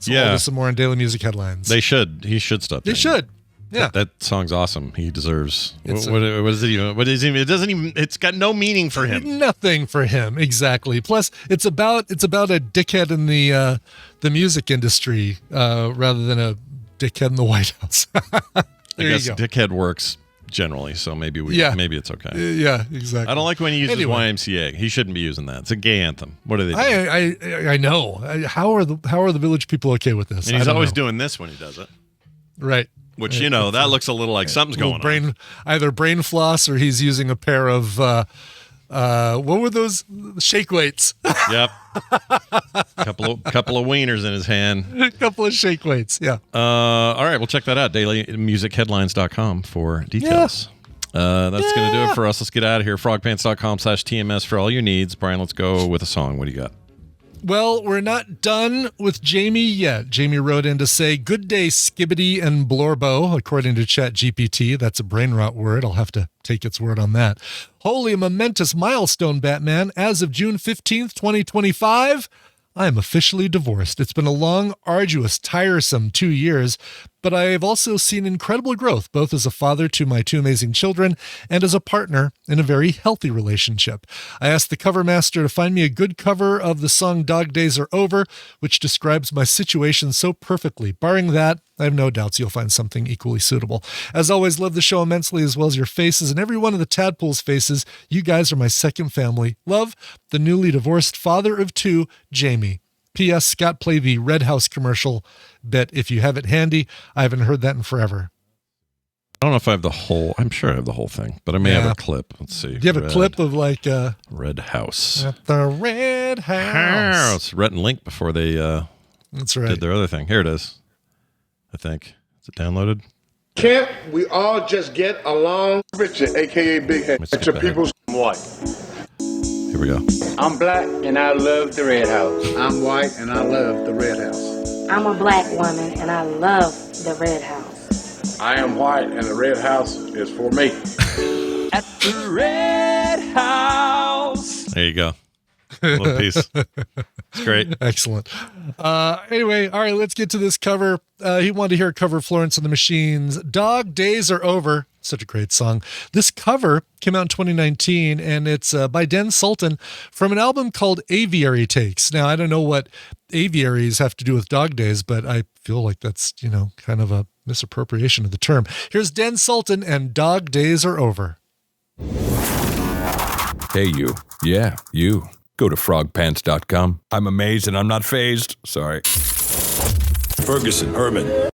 So all this and more on Daily Music Headlines. They should. He should stop. They should. Yeah, that song's awesome. He deserves. What is it even? What is it? It doesn't even. It's got no meaning for him. Nothing for him, exactly. Plus, it's about a dickhead in the music industry rather than a dickhead in the White House. I guess dickhead works generally, so maybe it's okay. Yeah, exactly. I don't like when he uses YMCA. He shouldn't be using that. It's a gay anthem. What are they doing? I know. How are the Village people okay with this? And he's always doing this when he does it. Right. Which, that looks a little like something's going on. Either brain floss or he's using a pair of, what were those? Shake weights. Yep. couple of wieners in his hand. A couple of shake weights, yeah. All right, we'll check that out. DailyMusicHeadlines.com for details. That's going to do it for us. Let's get out of here. Frogpants.com/TMS for all your needs. Brian, let's go with a song. What do you got? Well, we're not done with Jamie yet. Jamie wrote in to say, "Good day, Skibbity and Blorbo," according to ChatGPT. That's a brain rot word. I'll have to take its word on that. "Holy momentous milestone, Batman. As of June 15th, 2025, I am officially divorced. It's been a long, arduous, tiresome 2 years, but I have also seen incredible growth, both as a father to my 2 amazing children and as a partner in a very healthy relationship. I asked the cover master to find me a good cover of the song Dog Days Are Over, which describes my situation so perfectly. Barring that, I have no doubts you'll find something equally suitable. As always, love the show immensely, as well as your faces and every one of the Tadpool's faces. You guys are my second family. Love, the newly divorced father of 2, Jamie. P.S. Scott, play the Red House commercial bit if you have it handy. I haven't heard that in forever. I don't know if I have the whole. I'm sure I have the whole thing, but I may have a clip. Let's see. Do you have a clip of Red House? At the Red House. Rhett and Link before they That's right. did their other thing. Here it is. I think. Is it downloaded? Can't we all just get along? Richard, a.k.a. Big Head. To people's white. Here we go. I'm black and I love the Red House. I'm white and I love the Red House. I'm a black woman and I love the Red House. I am white and the Red House is for me. At the Red House. There you go. Little piece. It's great. Excellent. Anyway, all right, let's get to this cover. He wanted to hear a cover of Florence and the Machine's Dog Days Are Over. Such a great song. This cover came out in 2019, and it's by Den Sultan from an album called Aviary Takes. Now, I don't know what aviaries have to do with dog days, but I feel like that's, kind of a misappropriation of the term. Here's Den Sultan and Dog Days Are Over. Hey, you. Yeah, you. Go to frogpants.com. I'm amazed and I'm not phased. Sorry. Ferguson, Herman.